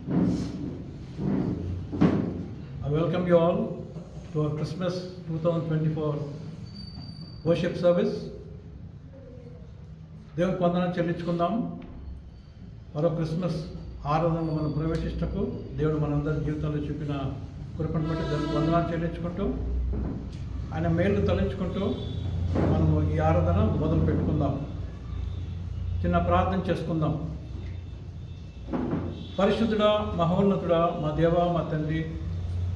I welcome you all to our Christmas 2024 worship service. దేవుని వందనాలు చెల్లించుకుందాం. మరో క్రిస్మస్ ఆరాధనలో మనం ప్రవేశించటకు దేవుడు మనందరి జీవితంలో చూపిన కృపను బట్టి దేవునికి వందనాలు చెల్లించుకుంటూ ఆయన మేలు తలంచుకుంటూ మనము ఈ ఆరాధన మొదలు పెట్టుకుందాం. చిన్న ప్రార్థన చేసుకుందాం. పరిశుద్ధుడా, మహోన్నతుడా, మా దేవా, మా తండ్రి,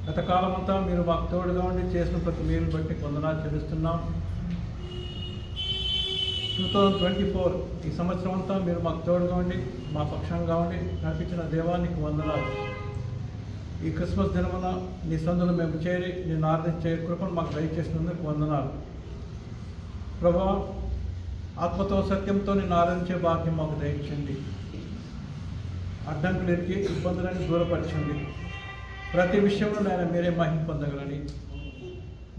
గత కాలమంతా మీరు మాకు తోడుగా ఉండి చేసిన ప్రతి మేలు బట్టి వందనాలు చెల్లిస్తున్నాం. 2024 ఈ సంవత్సరం అంతా మీరు మాకు తోడుగా ఉండి మా పక్షంగా ఉండి నడిపించిన దేవానికి వందనాలు. ఈ క్రిస్మస్ దినమున నీ సందులో మేము చేరి నిన్ను ఆరాధించే కృపను మాకు దయచేసినందుకు వందనాలు. ప్రభువా, ఆత్మతో సత్యంతో నిన్ను ఆరాధించే భాగ్యం మాకు దయచేయండి. అడ్డంకులు ఎరిగి ఇబ్బందులని దూరపరచండి. ప్రతి విషయంలో నేను మీరే మహిమ పొందగలని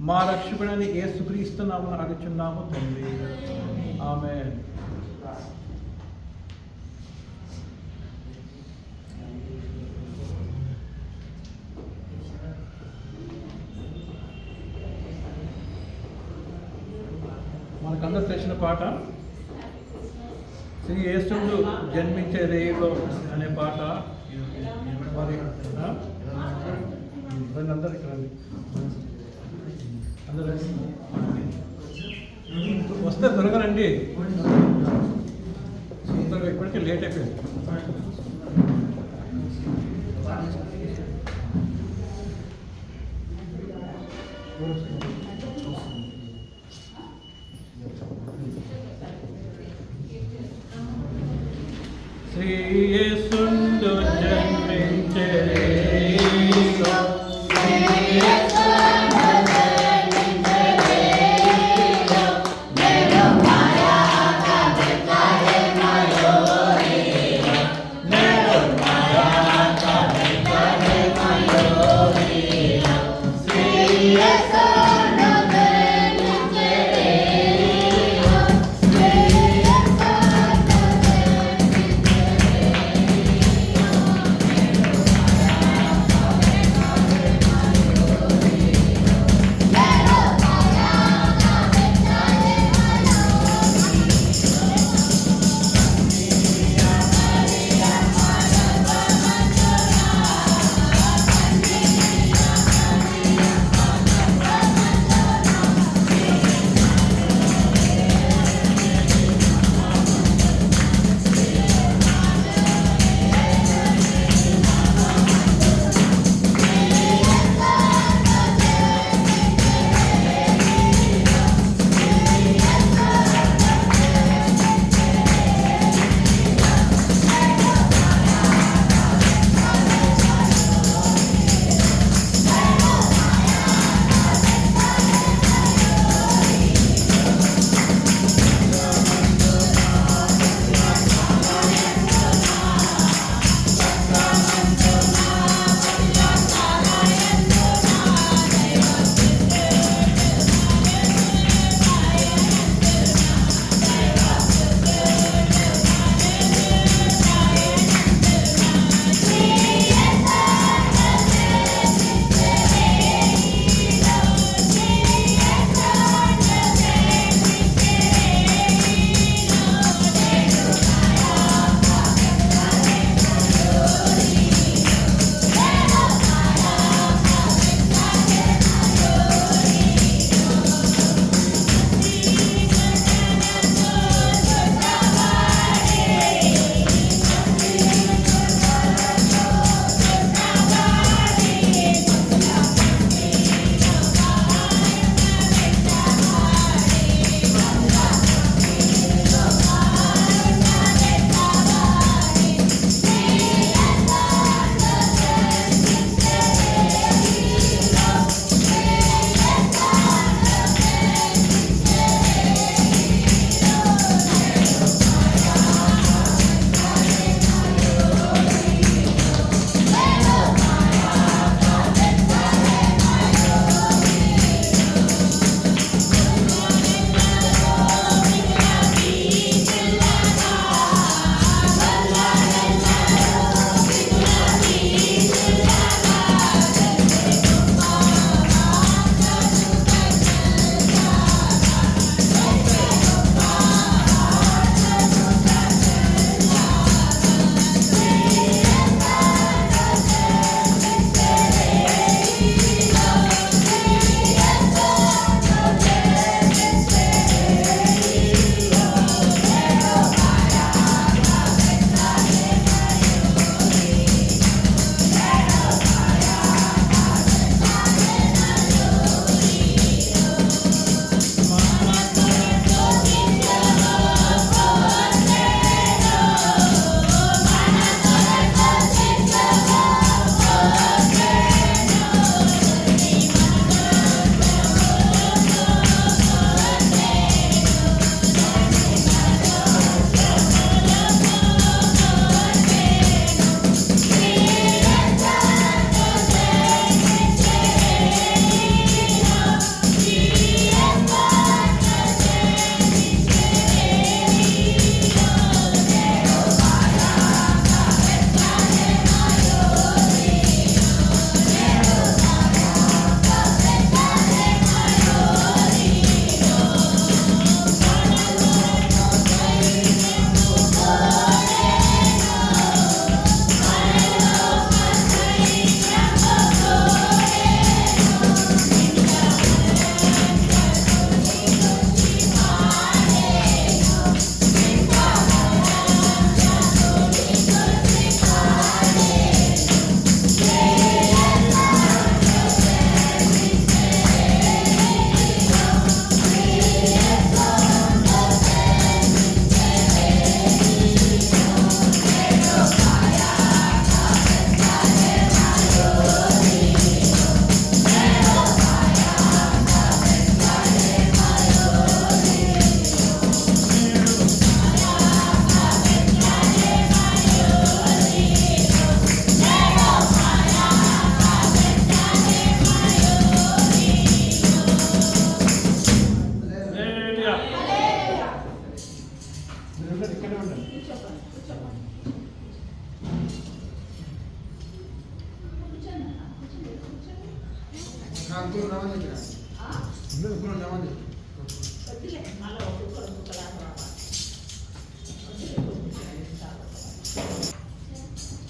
మా రక్షకుడని యేసుక్రీస్తు నామమున అడుగుచున్నాము తండ్రి, ఆమేన్. మనకందరూ తెలిసిన పాట శ్రీ యేసుడు జన్మించే రేయిలో అనే పాట. మరి అందరూ ఇక్కడ అందరూ వస్తే దొరకరండి, ఇప్పటికే లేట్ అయిపోయింది. శ్రీ యేసుడు జన్మించే రేయిలో Yes,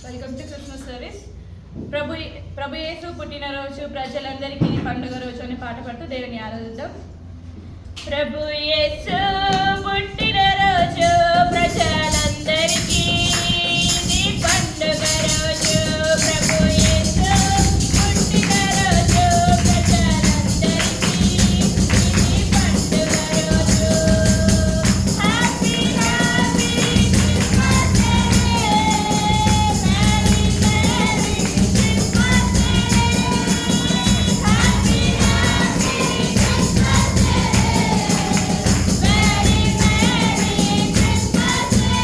welcome to Christmas service. ప్రభు ప్రభు యేసు పుట్టినరోజు ప్రజలందరికీ పండుగ రోజు అని పాట పాడుతూ దేవుని ఆరాధిద్దాం. ప్రభు యేసు పుట్టినరోజు ప్రజలందరికీ ఇది పండుగ రోజు. ప్రభు యేసు పుట్టినరోజు ప్రజలందరికీ ఇది పండుగ రోజు. Happy happy Christmas day, merry merry Christmas day, happy happy Christmas day, merry merry Christmas day.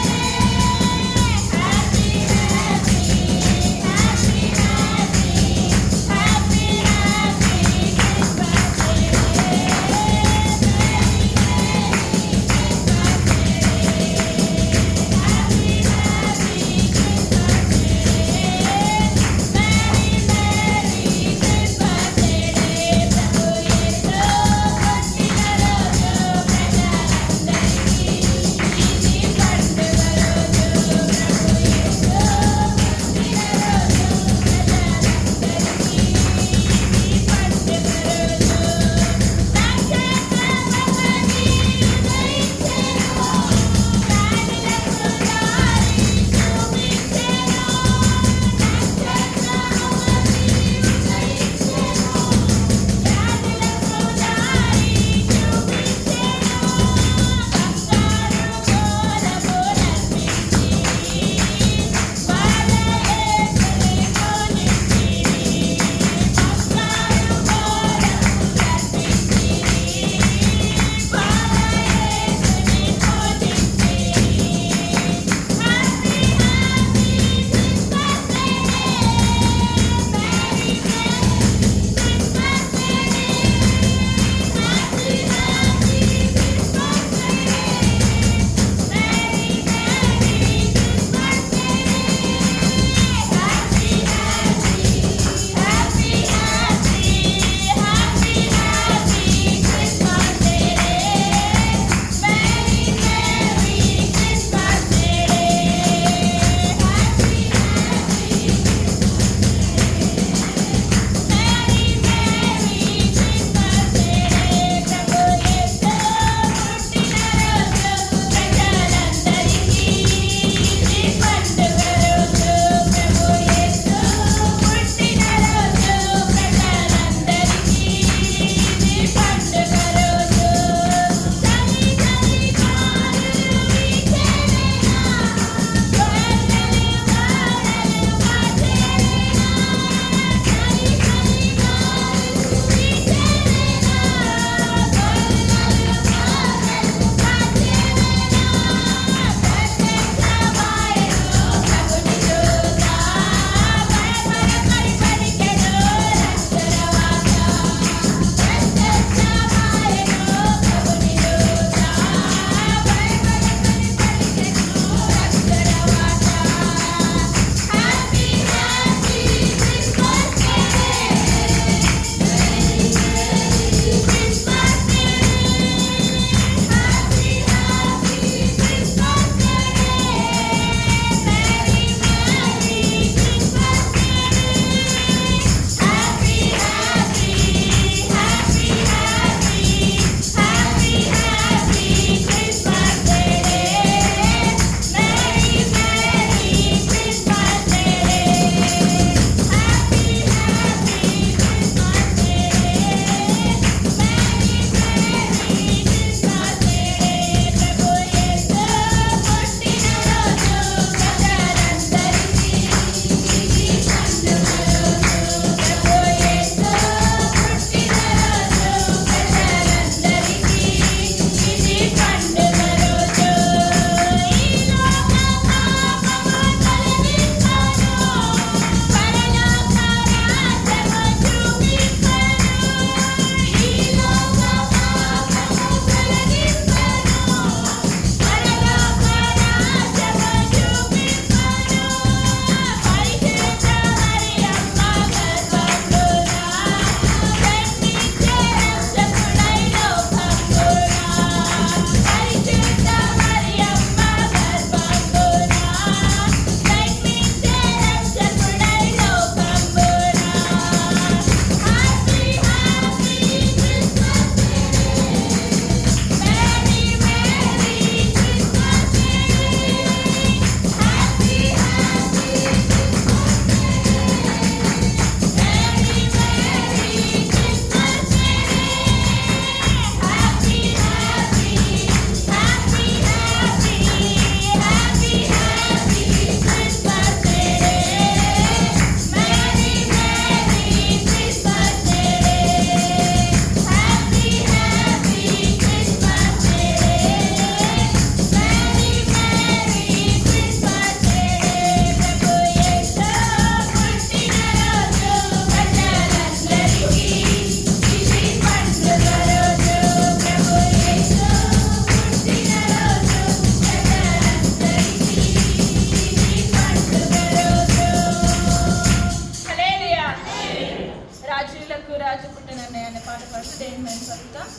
చదువుతాం.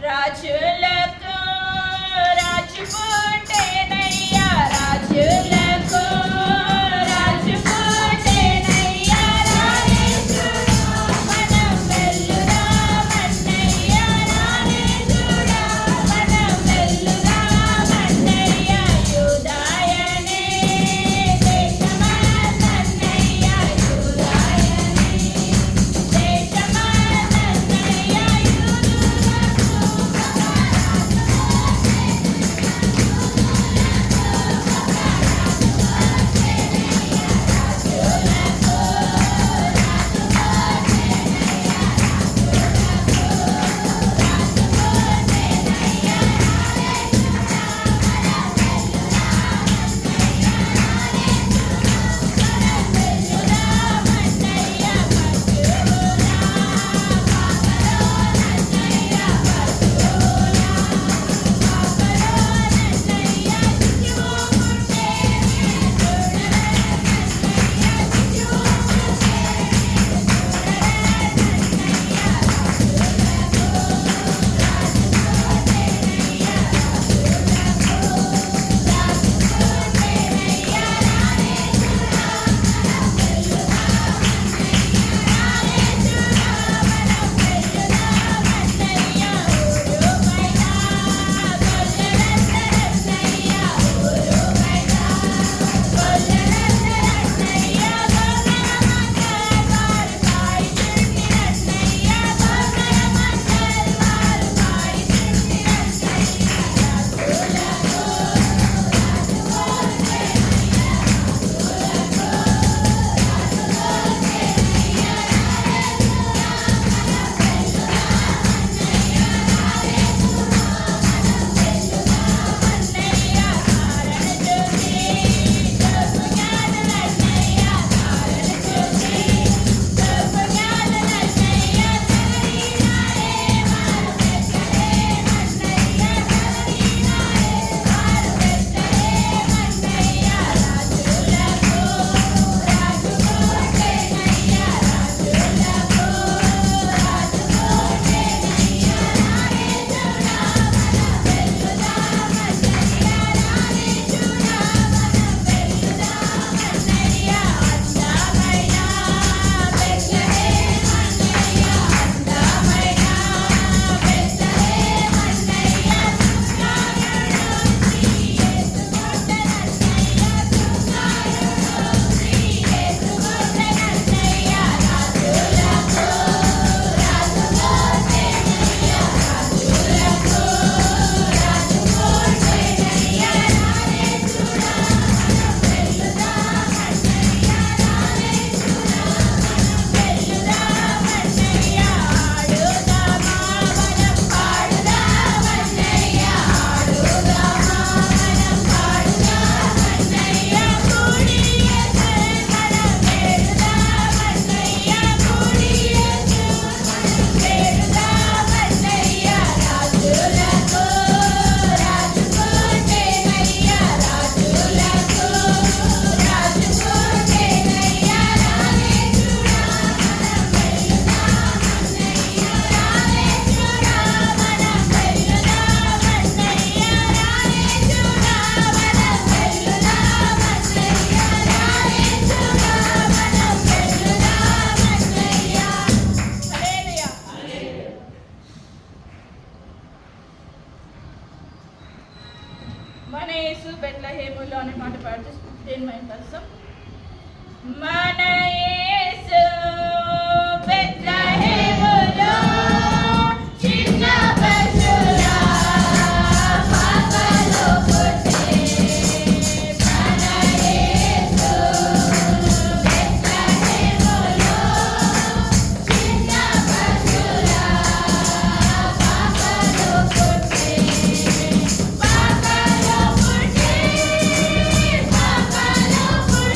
రాజులకు రాజు పుట్టెనయ్యా, రాజులకు రాజు పుట్టెనయ్యా, రాజేశుడా మనం వెల్లుదామన్నయ్యా, రాజేశుడా మనం వెల్లుదామన్నయ్యా, యూదాయనే దేశమందన్నయ్యా, యూదాయనే దేశమందన్నయ్యా, మన యేసు బెత్లెహేములో అనే పాట పాడుతూ దేని మైండ్ పరుస్తాం. మన యేసు బెత్లెహేములో చిన్న పశువులా పాపలో పుట్టే, మన యేసు బెత్లెహేములో చిన్న పశువులా పాపలో పుట్టే, పాపలో పుట్టే, పాపలో పుట్టే.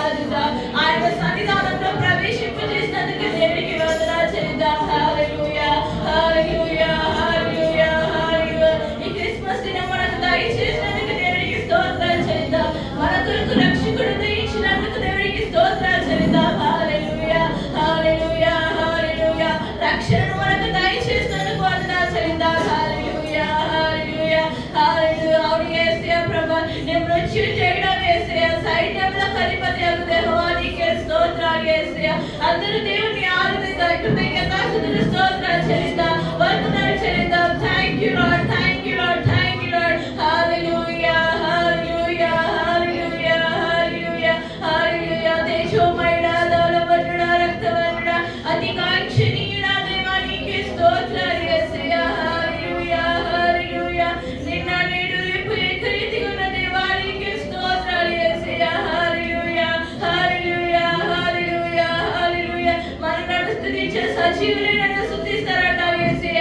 చెల్లిద్దాం. ఆయన సన్నిధానంలో ప్రవేశింపజేసినందుకు దేవునికి వందనాలు చెల్లిద్దాం. హల్లెలూయా, హల్లెలూయా, హల్లెలూయా, హల్లెలూయా. ఈ క్రిస్మస్ దినం మనకు దయచేసినందుకు దేవునికి స్తోత్రాలు చెల్లిద్దాం. మన కొరకు రక్షకుడు దయించినందుకు దేవునికి స్తోత్రాలు చెల్లిద్దాం. హల్లెలూయా, హల్లెలూయా, హల్లెలూయా. రక్షణను మనకు దయచేసినందుకు వందనాలు చెల్లిద్దాం. హల్లెలూయా, హల్లెలూయా, హల్లెలూయా. అవును యేసయ్యా ప్రభువా, నేను మృత్యువు చేయడం యేసయ్యా, సైన్యముల అధిపతి అగు యెహోవా నీకే స్తోత్రాలు యేసయ్యా. అందరూ దేవుని ఆరాధిద్దాం, కృతజ్ఞతాస్తుతులు స్తోత్రాలు చెల్లిద్దాం, వందనాలు చెల్లిద్దాం. Thank you Lord, thank you Lord, thank you Lord. Hallelujah, hallelujah, hallelujah, hallelujah, hallelujah. తేజోమయుడా, ధవళవర్ణుడా, రక్తవర్ణుడా, అతికాంక్షణీయుడా దేవా నీకే స్తోత్రాలు యేసయ్యా. హల్లెలూయా, హల్లెలూయా. నిన్న నేడు రేపు ఏకరీతిగా ఉన్న దేవా నీకే స్తోత్రాలు యేసయ్యా. హల్లెలూయా, హల్లెలూయా, హల్లెలూయా, హల్లెలూయా. మరణాన్ని స్తుతించే సజీవులైన స్తుతిస్తారంటావు యేసయ్యా.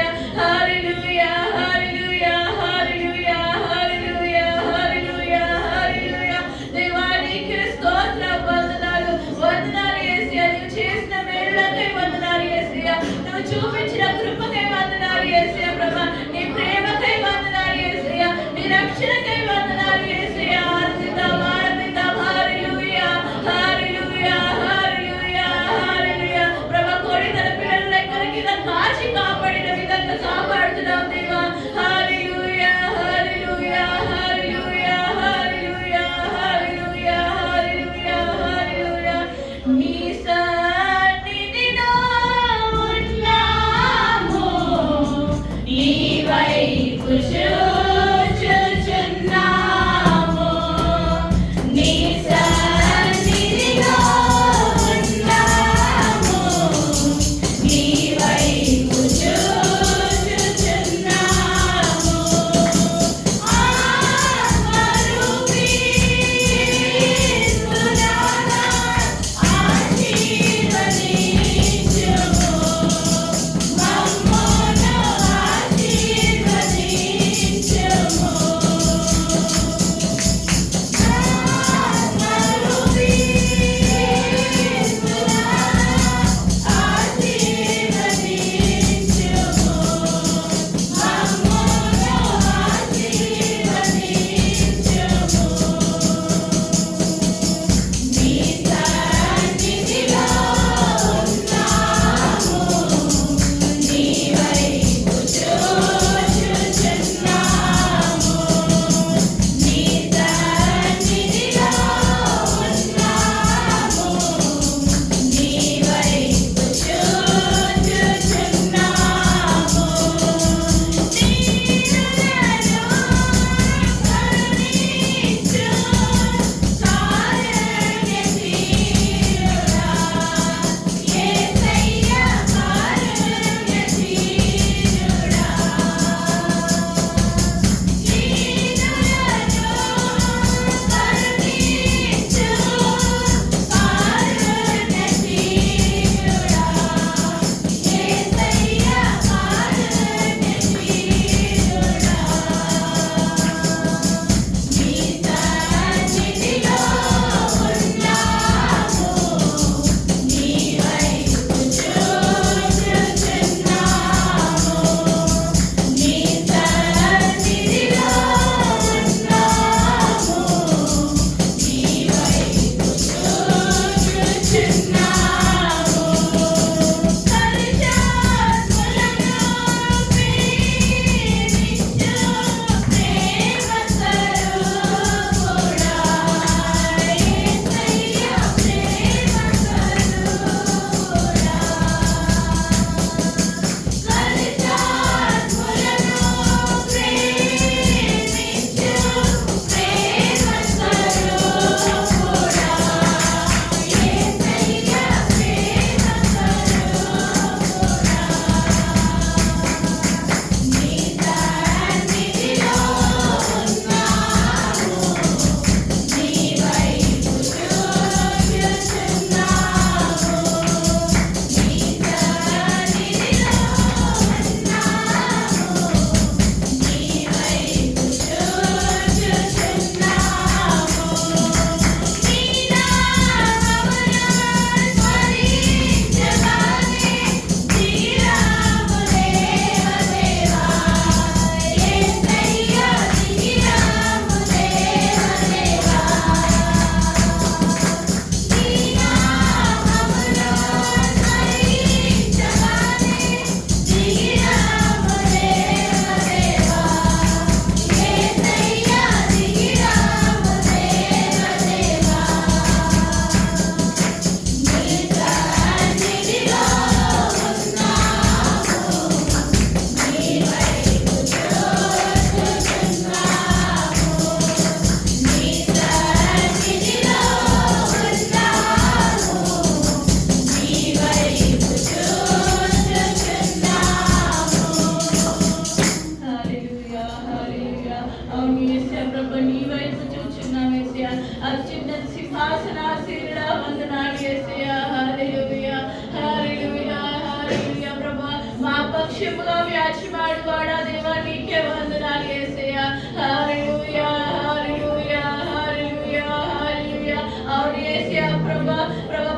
యేసయ్యా అత్యున్నత సింహాసనాసీనుడా వందనాలు యేసయ్యా హల్లెలూయా హల్లెలూయా హల్లెలూయా ప్రభా మా పక్షముగా వ్యాజ్యమాడు వాడా దేవా నీకే వందనాలు యేసయ్యా హల్లెలూయా హల్లెలూయా హల్లెలూయా హల్లెలూయా అవును యేసయ్యా ప్రభా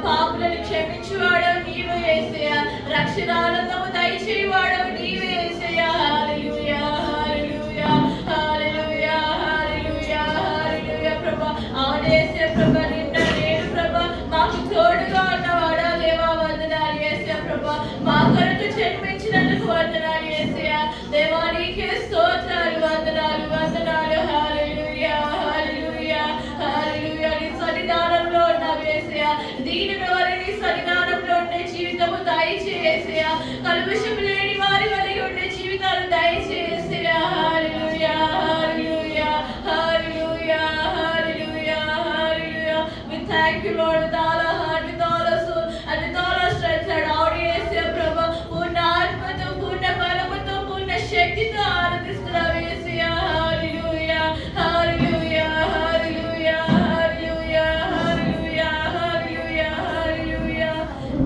పాపులను క్షమించువాడవు నీవే యేసయ్యా రక్షణ ఆనందము దయచేయువాడవు నీవే యేసయ్యా హల్లెలూయా హల్లెలూయా హల్లెలూయా హల్లెలూయా హల్లెలూయా ప్రభా అవును యేసయ్యా ప్రభా నిన్న నేను ప్రభా మాకు తోడుగా ఉన్నవాడా దేవా వందనాలు యేసయ్యా ప్రభా మా కొరకు జన్మించినందుకు వందనాలు యేసయ్యా దేవా నీకే స్తోత్రాలు వందనాలు వందనాలు హల్లెలూయా హల్లెలూయా హల్లెలూయా నీ సన్నిధానంలో ఉన్నావు యేసయ్యా దీనిని వారి నీ సన్నిధానంలో ఉండే జీవితము దయచేసేయా కల్మషం లేని వారి వలె ఉండే జీవితాలు దయచేసేయా హల్లెలూయా hallelujah hallelujah hallelujah hallelujah we thank you Lord with all our heart with all our soul and with all our strength and our యేసయ్యా ప్రభా పూర్ణ ఆత్మతో పూర్ణ బలముతో పూర్ణ శక్తితో ఆరాధిస్తున్నాము యేసయ్యా హల్లెలూయా hallelujah hallelujah hallelujah hallelujah hallelujah hallelujah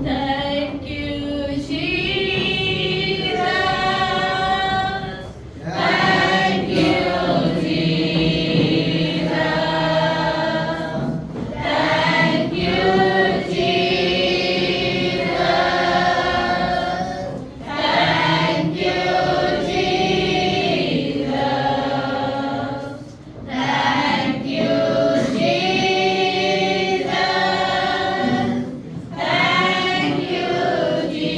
thank you Jesus thank you Jesus thank you Jesus thank you Jesus thank you Jesus thank you Jesus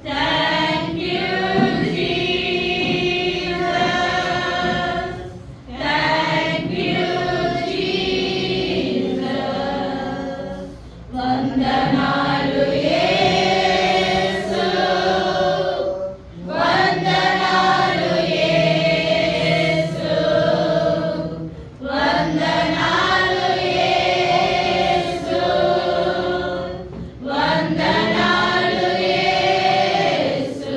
thank you Jesus thank you Jesus వందనాలు యేసు వందనాలు యేసు వందనాలు యేసు వందనాలు యేసు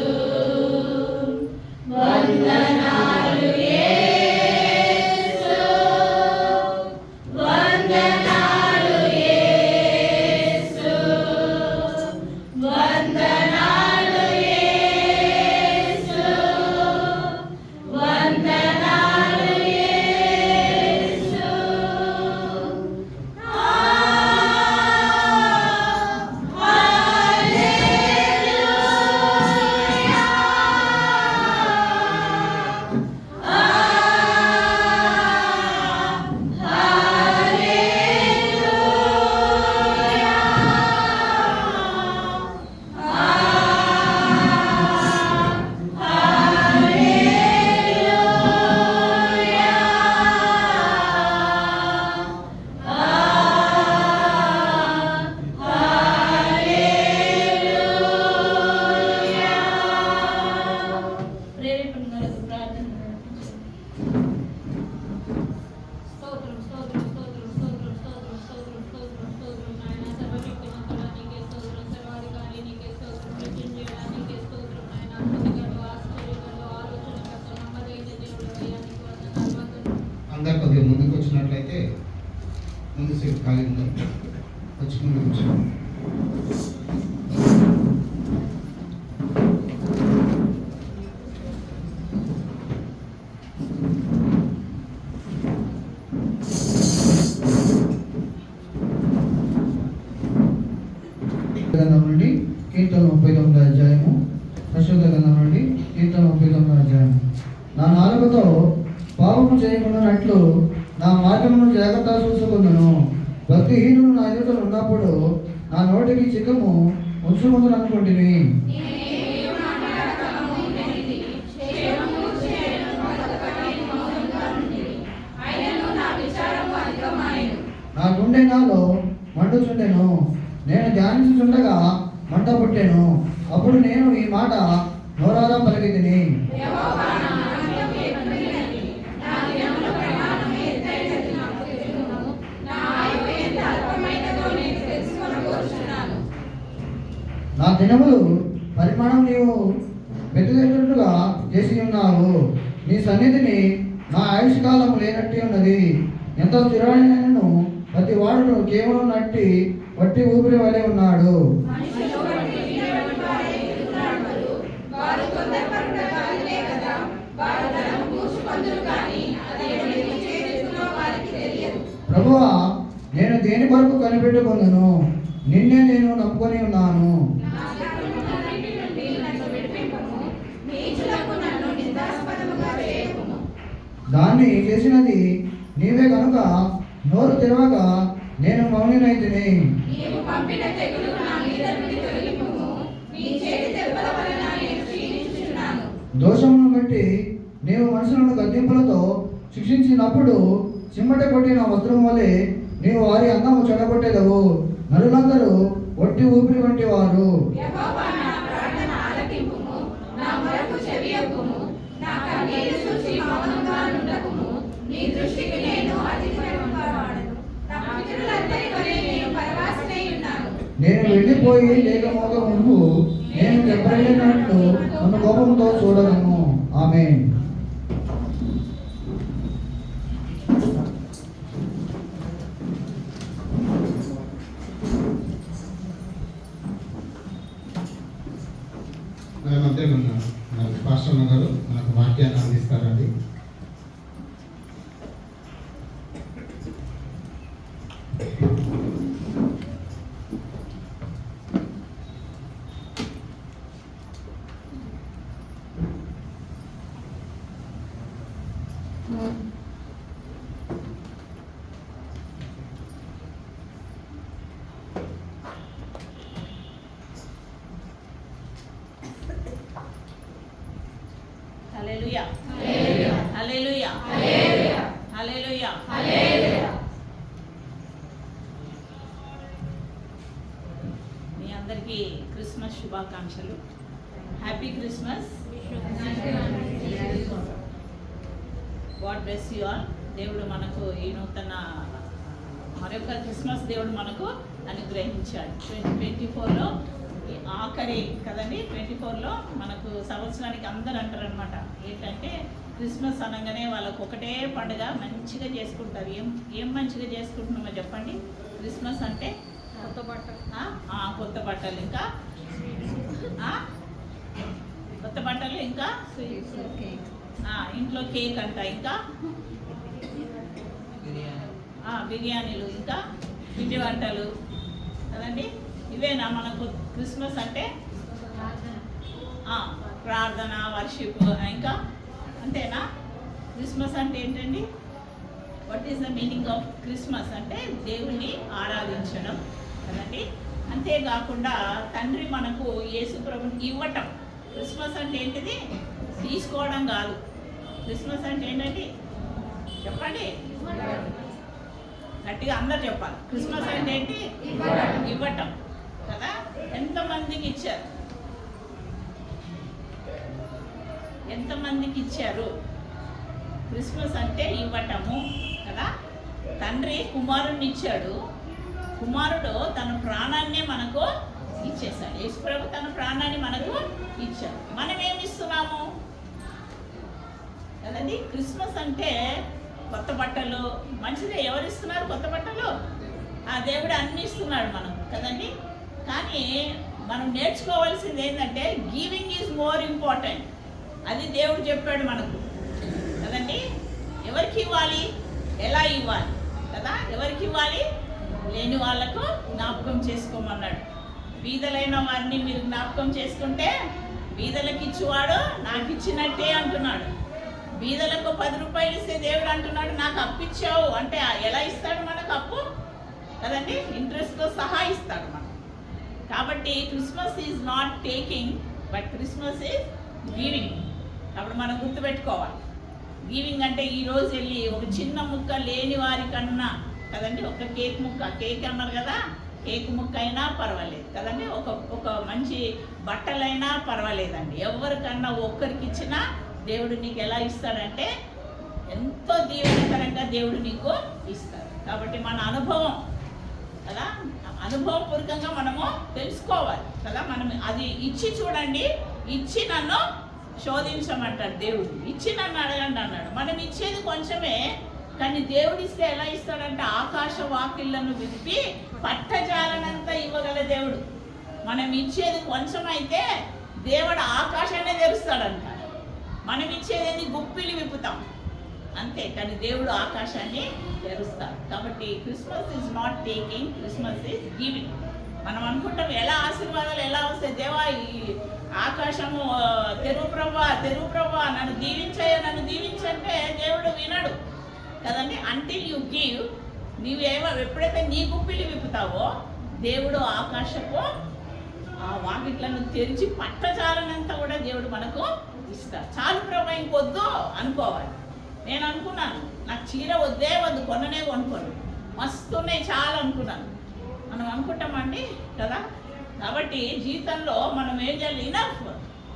వందనాలు యేసు వందనాలు యేసు వందనాలు యేసు వందనాలు యేసు ప్రేరేపణలకు ప్రార్థన స్తోత్రం స్తోత్రం స్తోత్రం స్తోత్రం స్తోత్రం స్తోత్రం స్తోత్రం స్తోత్రం నాయన సర్వశక్తిమంతుడా నీకే స్తోత్రం సర్వాధికారి నీకే స్తోత్రం మృత్యుంజయుడా నీకే స్తోత్రం నాయన అద్భుతగడు ఆశ్చర్యగడు ఆలోచనకర్త నమ్మదగిన దేవుడు అయ్యా నీకు వందనాలు అందరు కొద్దిగా ముందుకు వచ్చినట్లయితే ముందు సీట్ ఖాళీ ఉంది వచ్చి ముందుకు వచ్చాము గ్రంథం నుండి కీర్తన 39 అధ్యాయము పరిశుద్ధ గ్రంథం నుండి కీర్తన 39 అధ్యాయం నా నాలుకతో పాపము చేయకుండానట్లు నా మార్గమును జాగ్రత్త చూసుకుందును భక్తిహీనులు నా ఎదుట ఉన్నప్పుడు నా నోటికి చిక్కము ఉంచుకుందును అనుకుంటుని నా గుండె నాలో మండుచుండెను నేను ధ్యానించుచుండగా మంట పుట్టెను అప్పుడు నేను ఈ మాట నోరారా పలికితిని నా దినములు పరిమాణం నీవు వెతుకుతున్నట్టుగా చేసి ఉన్నావు నీ సన్నిధిని నా ఆయుష్ కాలం లేనట్టు ఉన్నది. ఎంత స్థిరమైనను ప్రతి వాడును కేవలం వట్టి ఊపిరి వలె ఉన్నాడు. ప్రభువా, నేను దేని కొరకు కనిపెట్టుకుందును? నిన్నే నేను నమ్ముకొని ఉన్నాను. దాన్ని చేసినది నీవే కనుక నోరు తెరవగా నేను మౌనినైతిని. దోషమును బట్టి నీవు మనుషులను గద్దింపులతో శిక్షించినప్పుడు చిమ్మట కొట్టిన వస్త్రం వలె నీవు వారి అందము చెడగొట్టేదవు. నరులందరూ ఒట్టి ఊపిరి వంటి వారు. నేను వెళ్ళిపోయి లేకపోక ముందు నేను దెబ్బతిన్నట్లు నన్ను కోపంతో చూడగలను. ఆమేన్. మన మధ్య మన పాస్టర్ గారు మనకు వాక్యాన్ని అందిస్తారండి. హల్లెలూయా, హల్లెలూయా, హల్లెలూయా, హల్లెలూయా. మీ అందరికీ క్రిస్మస్ శుభాకాంక్షలు. Happy Christmas. God bless you all. దేవుడు మనకు ఈ నూతన మరొక క్రిస్మస్ దేవుడు మనకు అనుగ్రహించాడు. 2024లో ఆఖరి కదండి. 24లో మనకు సంవత్సరానికి అందరు అంటారనమాట ఏంటంటే క్రిస్మస్ అనగానే వాళ్ళకు ఒకటే పండుగ మంచిగా చేసుకుంటారు. ఏం మంచిగా చేసుకుంటున్నామో చెప్పండి. క్రిస్మస్ అంటే కొత్త బట్టలు, ఇంకా కొత్త బట్టలు, ఇంకా ఇంట్లో కేక్ అంట, ఇంకా బిర్యానీలు, ఇంకా పిండి వంటలు కదండి. ఇవేనా మనకు క్రిస్మస్ అంటే? ప్రార్థన, వర్షిప్, ఇంకా అంతేనా? క్రిస్మస్ అంటే ఏంటండి? What is the meaning of Christmas అంటే దేవుణ్ణి ఆరాధించడం కదండి. అంతేకాకుండా తండ్రి మనకు యేసు ప్రభుని ఇవ్వటం. క్రిస్మస్ అంటే ఏంటిది? తీసుకోవడం కాదు. క్రిస్మస్ అంటే ఏంటండి చెప్పండి, గట్టిగా అందరు చెప్పాలి. క్రిస్మస్ అంటే ఏంటి? ఇవ్వటం కదా. ఎంతమందికి ఇచ్చారు? ఎంతమందికి ఇచ్చారు? క్రిస్మస్ అంటే ఇవ్వటము కదా. తండ్రి కుమారుణ్ణి ఇచ్చాడు. కుమారుడు తన ప్రాణాన్నే మనకు ఇచ్చేశాడు. యేసుప్రభు తన ప్రాణాన్ని మనకు ఇచ్చాడు. మనం ఏమి ఇస్తున్నాము కదండి. క్రిస్మస్ అంటే కొత్త బట్టలు, మంచిదే. ఎవరు ఇస్తున్నారు కొత్త బట్టలు? ఆ దేవుడు అన్ని ఇస్తున్నాడు మనకు కదండి. కానీ మనం నేర్చుకోవాల్సింది ఏంటంటే గివింగ్ ఈజ్ మోర్ ఇంపార్టెంట్. అది దేవుడు చెప్పాడు మనకు కదండి. ఎవరికి ఇవ్వాలి, ఎలా ఇవ్వాలి కదా. ఎవరికి ఇవ్వాలి? లేని వాళ్ళకు జ్ఞాపకం చేసుకోమన్నాడు. బీదలైన వారిని మీరు జ్ఞాపకం చేసుకుంటే బీదలకు ఇచ్చేవాడు నాకు ఇచ్చినట్టే అంటున్నాడు. బీదలకు 10 రూపాయలు ఇస్తే దేవుడు అంటున్నాడు నాకు అప్పు ఇచ్చావు అంటే ఎలా ఇస్తాడు మనకు అప్పు కదండి. ఇంట్రెస్ట్తో సహా ఇస్తాడు మనకు. కాబట్టి Christmas is not taking but Christmas is giving. అప్పుడు మనం గుర్తుపెట్టుకోవాలి. గివింగ్ అంటే ఈరోజు వెళ్ళి ఒక చిన్న ముక్క లేని వారికన్నా కదండి, ఒక కేక్ అన్నారు కదా, కేక్ ముక్క అయినా పర్వాలేదు కదండి. ఒక మంచి బట్టలైనా పర్వాలేదండి. ఎవరికన్నా ఒక్కరికి ఇచ్చినా దేవుడు నీకు ఎలా ఇస్తాడంటే ఎంతో దీవెనకరంగా దేవుడు నీకు ఇస్తాడు. కాబట్టి మన అనుభవం కదా, అనుభవపూర్వకంగా మనము తెలుసుకోవాలి కదా. మనం అది ఇచ్చి చూడండి, ఇచ్చి నన్ను శోధించమంటాడు దేవుడు. ఇచ్చి నన్ను అడగండి అన్నాడు. మనం ఇచ్చేది కొంచెమే, కానీ దేవుడు ఇస్తే ఎలా ఇస్తాడంటే ఆకాశ వాకిళ్లను విప్పి పట్టజాలనంతా ఇవ్వగల దేవుడు. మనం ఇచ్చేది కొంచెం అయితే దేవుడు ఆకాశాన్ని తెరుస్తాడంట. మనం ఇచ్చేది గుప్పిలి విప్పుతాం అంతే, కానీ దేవుడు ఆకాశాన్ని తెరుస్తాడు. కాబట్టి Christmas is not taking, Christmas is giving. మనం అనుకుంటాం ఎలా ఆశీర్వాదాలు ఎలా వస్తాయి, దేవా ఈ ఆకాశము తెరువు ప్రభా నన్ను దీవించంటే దేవుడు వినడు కదండి. అంటిల్ యు గివ్, ఎప్పుడైతే నీ గుప్పిలి విప్పుతావో దేవుడు ఆకాశపు ఆ వాకిట్లను తెరిచి పట్టజాలనంతా కూడా దేవుడు మనకు ఇస్తాడు. చాలు ప్రభా ఇంకొద్దు అనుకోవాలి. నేను అనుకున్నాను నాకు చీర వద్దు కొననే కొనుక్కోను, మస్తున్నాయి చాలా అనుకున్నాను. మనం అనుకుంటామండి కదా. కాబట్టి జీవితంలో మనం ఏం చేయాలి, ఇనఫ్,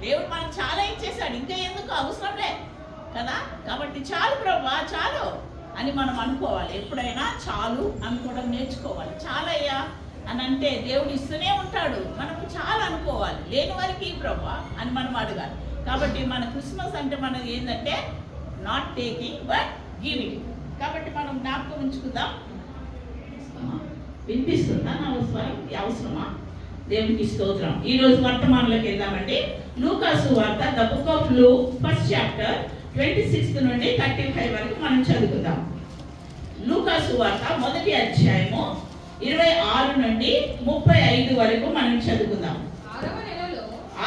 దేవుడు మనకు చాలా ఇచ్చేసాడు, ఇంకా ఎందుకు అవసరంలే కదా. కాబట్టి చాలు ప్రభా చాలు అని మనం అనుకోవాలి. ఎప్పుడైనా చాలు అనుకోవడం నేర్చుకోవాలి. చాలయ్యా అని అంటే దేవుడు ఇస్తూనే ఉంటాడు, మనం చాలా అనుకోవాలి. లేని వారికి ప్రభా అని మనం అడగాలి. కాబట్టి మన క్రిస్మస్ అంటే మనది ఏంటంటే నాట్ టేకింగ్ బట్ గివింగ్. కాబట్టి మనం జ్ఞాపకం ఉంచుకుందాం. వినిపిస్తుందా నా అవసరమా? దేవునికి స్తోత్రం. ఈరోజు వర్తమానంలోకి వెళ్దామండి. లూకాసు వార్త, the book of Luke, 1st chapter 26 నుండి 35 వరకు మనం చదువుకుందాం. లూకాసు వార్త 1వ అధ్యాయము 26 నుండి 35 వరకు మనం చదువుకుందాం.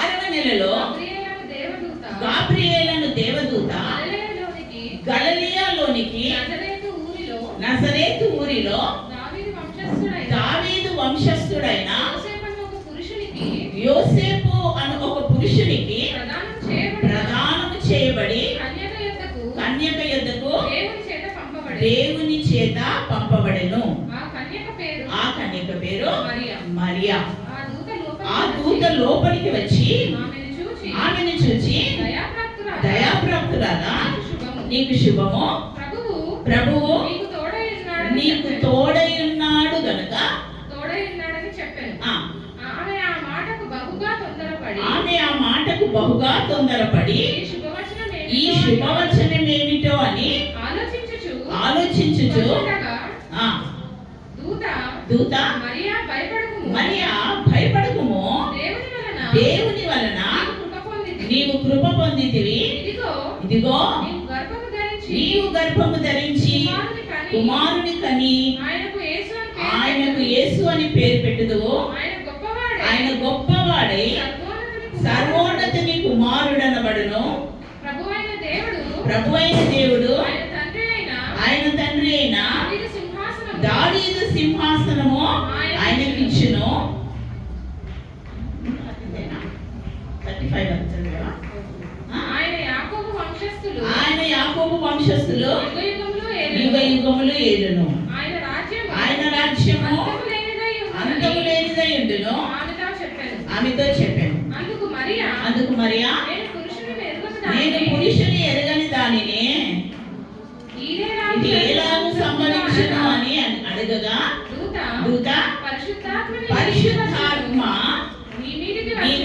6వ నెలలో గాబ్రియేలను దేవదూత గలిలయలోనికి నజరేతు ఊరిలో దావీదు వంశస్థుడైన యోసేపు అను ఒక పురుషునికి ప్రదానము చేయబడి కన్యక యొద్దకు దేవుని చేత పంపబడెను. ఆ కన్యక పేరు మరియా. ఆ దూత లోపలికి వచ్చి ఆమెను చూచి, దయాప్రాప్తురాలా, నీకు శుభము, ప్రభువు నీకు తోడై ఉన్నాడు గనుక. ఆమె ఆ మాటకు బహుగా తొందరపడి ఈ శుభవచనం ఏమిటో అని ఆలోచించుచు దూత మరియా భయపడకుము, దేవుని వలన నీవు కృప పొందితివి. ఇదిగో నీవు గర్భము ధరించి కుమారుని కని ఆయనకు యేసు అని పేరు పెట్టుదువు. ఆయన గొప్పవాడై సర్వోన్నతుని కుమారుడనబడును. ప్రభువైన దేవుడు ఆయన తండ్రి అయిన దావీదు సింహాసనము ఆయనకి ఇచ్చును. ఆయన యాకోబు వంశస్థులు యుగ యుగములు ఏలును. ఆయన రాజ్యము అంతము లేనిదై ఉండును. ఆమెతో చెప్పాను. అందుకు మరియా, నేను పురుషుని ఎరగని దానిని ఇది ఎలాగూ సంభవించును అని అడగగా దూత పరిశుద్ధాత్మ నీ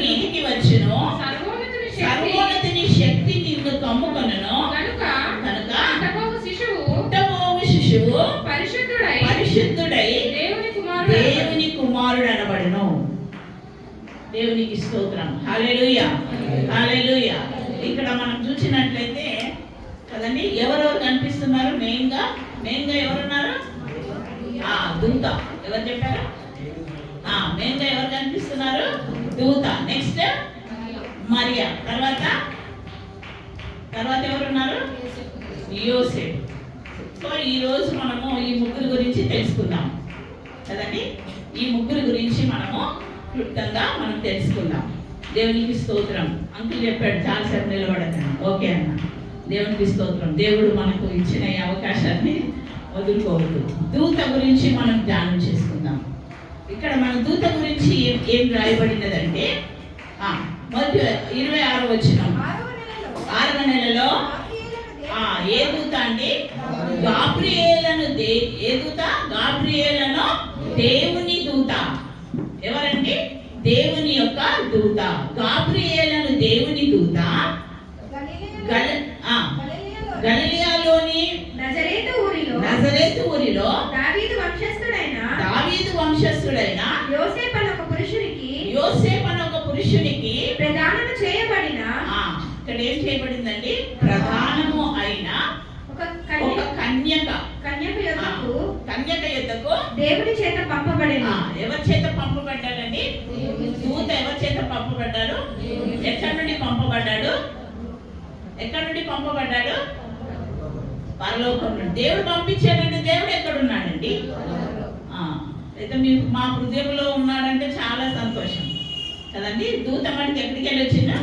మీదికి వచ్చును, సర్వోన్నతుని శక్తి నిన్ను కమ్ముకొనును కనుక పుట్టబోవు శిశువు పరిశుద్ధుడై దేవుని కుమారుడు అనబడును. దేవునికి స్తోత్రం. హల్లెలూయా, హల్లెలూయా. ఇక్కడ మనం చూసినట్లయితే కదండి, ఎవరెవరు కనిపిస్తున్నారు? మెయిన్ గా ఎవరున్నారు? దూత. ఎవరు చెప్పారు? మెయిన్ గా ఎవరు కనిపిస్తున్నారు? దూత. నెక్స్ట్ మరియా. తర్వాత ఎవరున్నారు? యోసేపు. సో ఈ రోజు మనము ఈ ముగ్గురు గురించి తెలుసుకుందాం కదండి. ఈ ముగ్గురు గురించి మనము క్లుప్తంగా మనం తెలుసుకుందాం. దేవునికి స్తోత్రం. అంకుల్ చెప్పాడు చాలాసేపు నిలబడతాను. ఓకే అన్న, దేవునికి స్తోత్రం. దేవుడు మనకు ఇచ్చిన ఈ అవకాశాన్ని వదులుకోవద్దు. దూత గురించి మనం ధ్యానం చేసుకుందాం. ఇక్కడ మన దూత గురించి ఏం రాయబడినదంటే మొదటి 26 వచనం, 6వ నెలలో ఏ దూత అండి? గాబ్రియేలను ఏ దూత? గాబ్రియేలను దేవుని దూత. ఎవరండి? దేవుని యొక్క దూత. గాబ్రియేలను దేవుని దూత నజరేతు ఊరిలో దావీదు వంశస్థుడైన యోసేపు అనే ఒక పురుషునికి ప్రదానము చేయబడిన ఇక్కడ ఏం చేయబడిందండి? ప్రధానము అయిన ఒక కన్యక యొద్దకు దేవుడి చేత పంపబడిన. ఎవరి చేత పంపబడ్డాడండి? దూత ఎవరి చేత పంపబడ్డాడు? ఎక్కడి నుండి పంపబడ్డాడు? పరలోకం నుండి. దేవుడు పంపించాడంటే దేవుడు ఎక్కడున్నాడండి? అయితే మీరు మా హృదయంలో ఉన్నాడంటే చాలా సంతోషం కదండి. దూత మనకి ఎక్కడికి వెళ్ళి వచ్చిందా?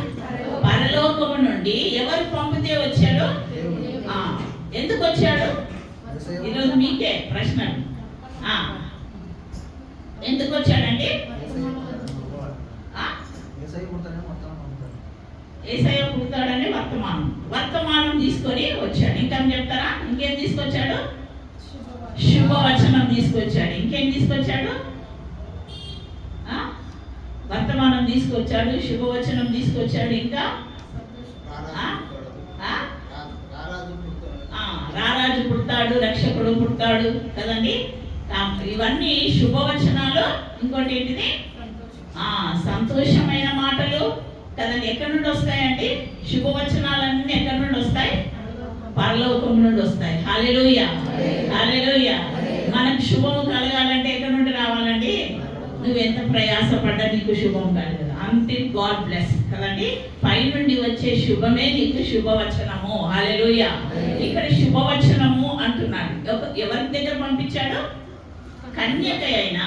పరలోకము నుండి. ఎవరు పంపితే వచ్చాడు? ఎందుకు వచ్చాడు? ఈరోజు మీకే ప్రశ్న. ఎందుకు వచ్చాడండి? యేసయ్య పుడతాడని వర్తమానం తీసుకొని వచ్చాడు. ఇంకా చెప్తారా? ఇంకేం తీసుకొచ్చాడు? శుభవచనం తీసుకొచ్చాడు. ఇంకేం తీసుకొచ్చాడు? వర్తమానం తీసుకొచ్చాడు, శుభవచనం తీసుకొచ్చాడు. ఇంకా రారాజు పుడతాడు, రక్షకుడు పుడతాడు కదండి. ఇవన్నీ శుభవచనాలు. ఇంకోటి ఏంటిది? సంతోషమైన మాటలు కదండి. ఎక్కడి నుండి వస్తాయండి? శుభవచనాలన్నీ ఎక్కడి నుండి వస్తాయి? పరలోకం నుండి వస్తాయి. హల్లెలూయా, హల్లెలూయా. మనకు శుభము కలగాలంటే ఎక్కడి నుండి రావాలండి? నువ్వెంత ప్రయాసపడ్డా నీకు శుభం కలగదు. అంటిల్ గాడ్ బ్లెస్ కదండి. పై నుండి వచ్చే శుభమే నీకు శుభవచనము. హల్లెలూయా. ఇక్కడ శుభవచనము అంటున్నాడు. ఎవరి దగ్గర పంపించాడు? కన్యక అయిన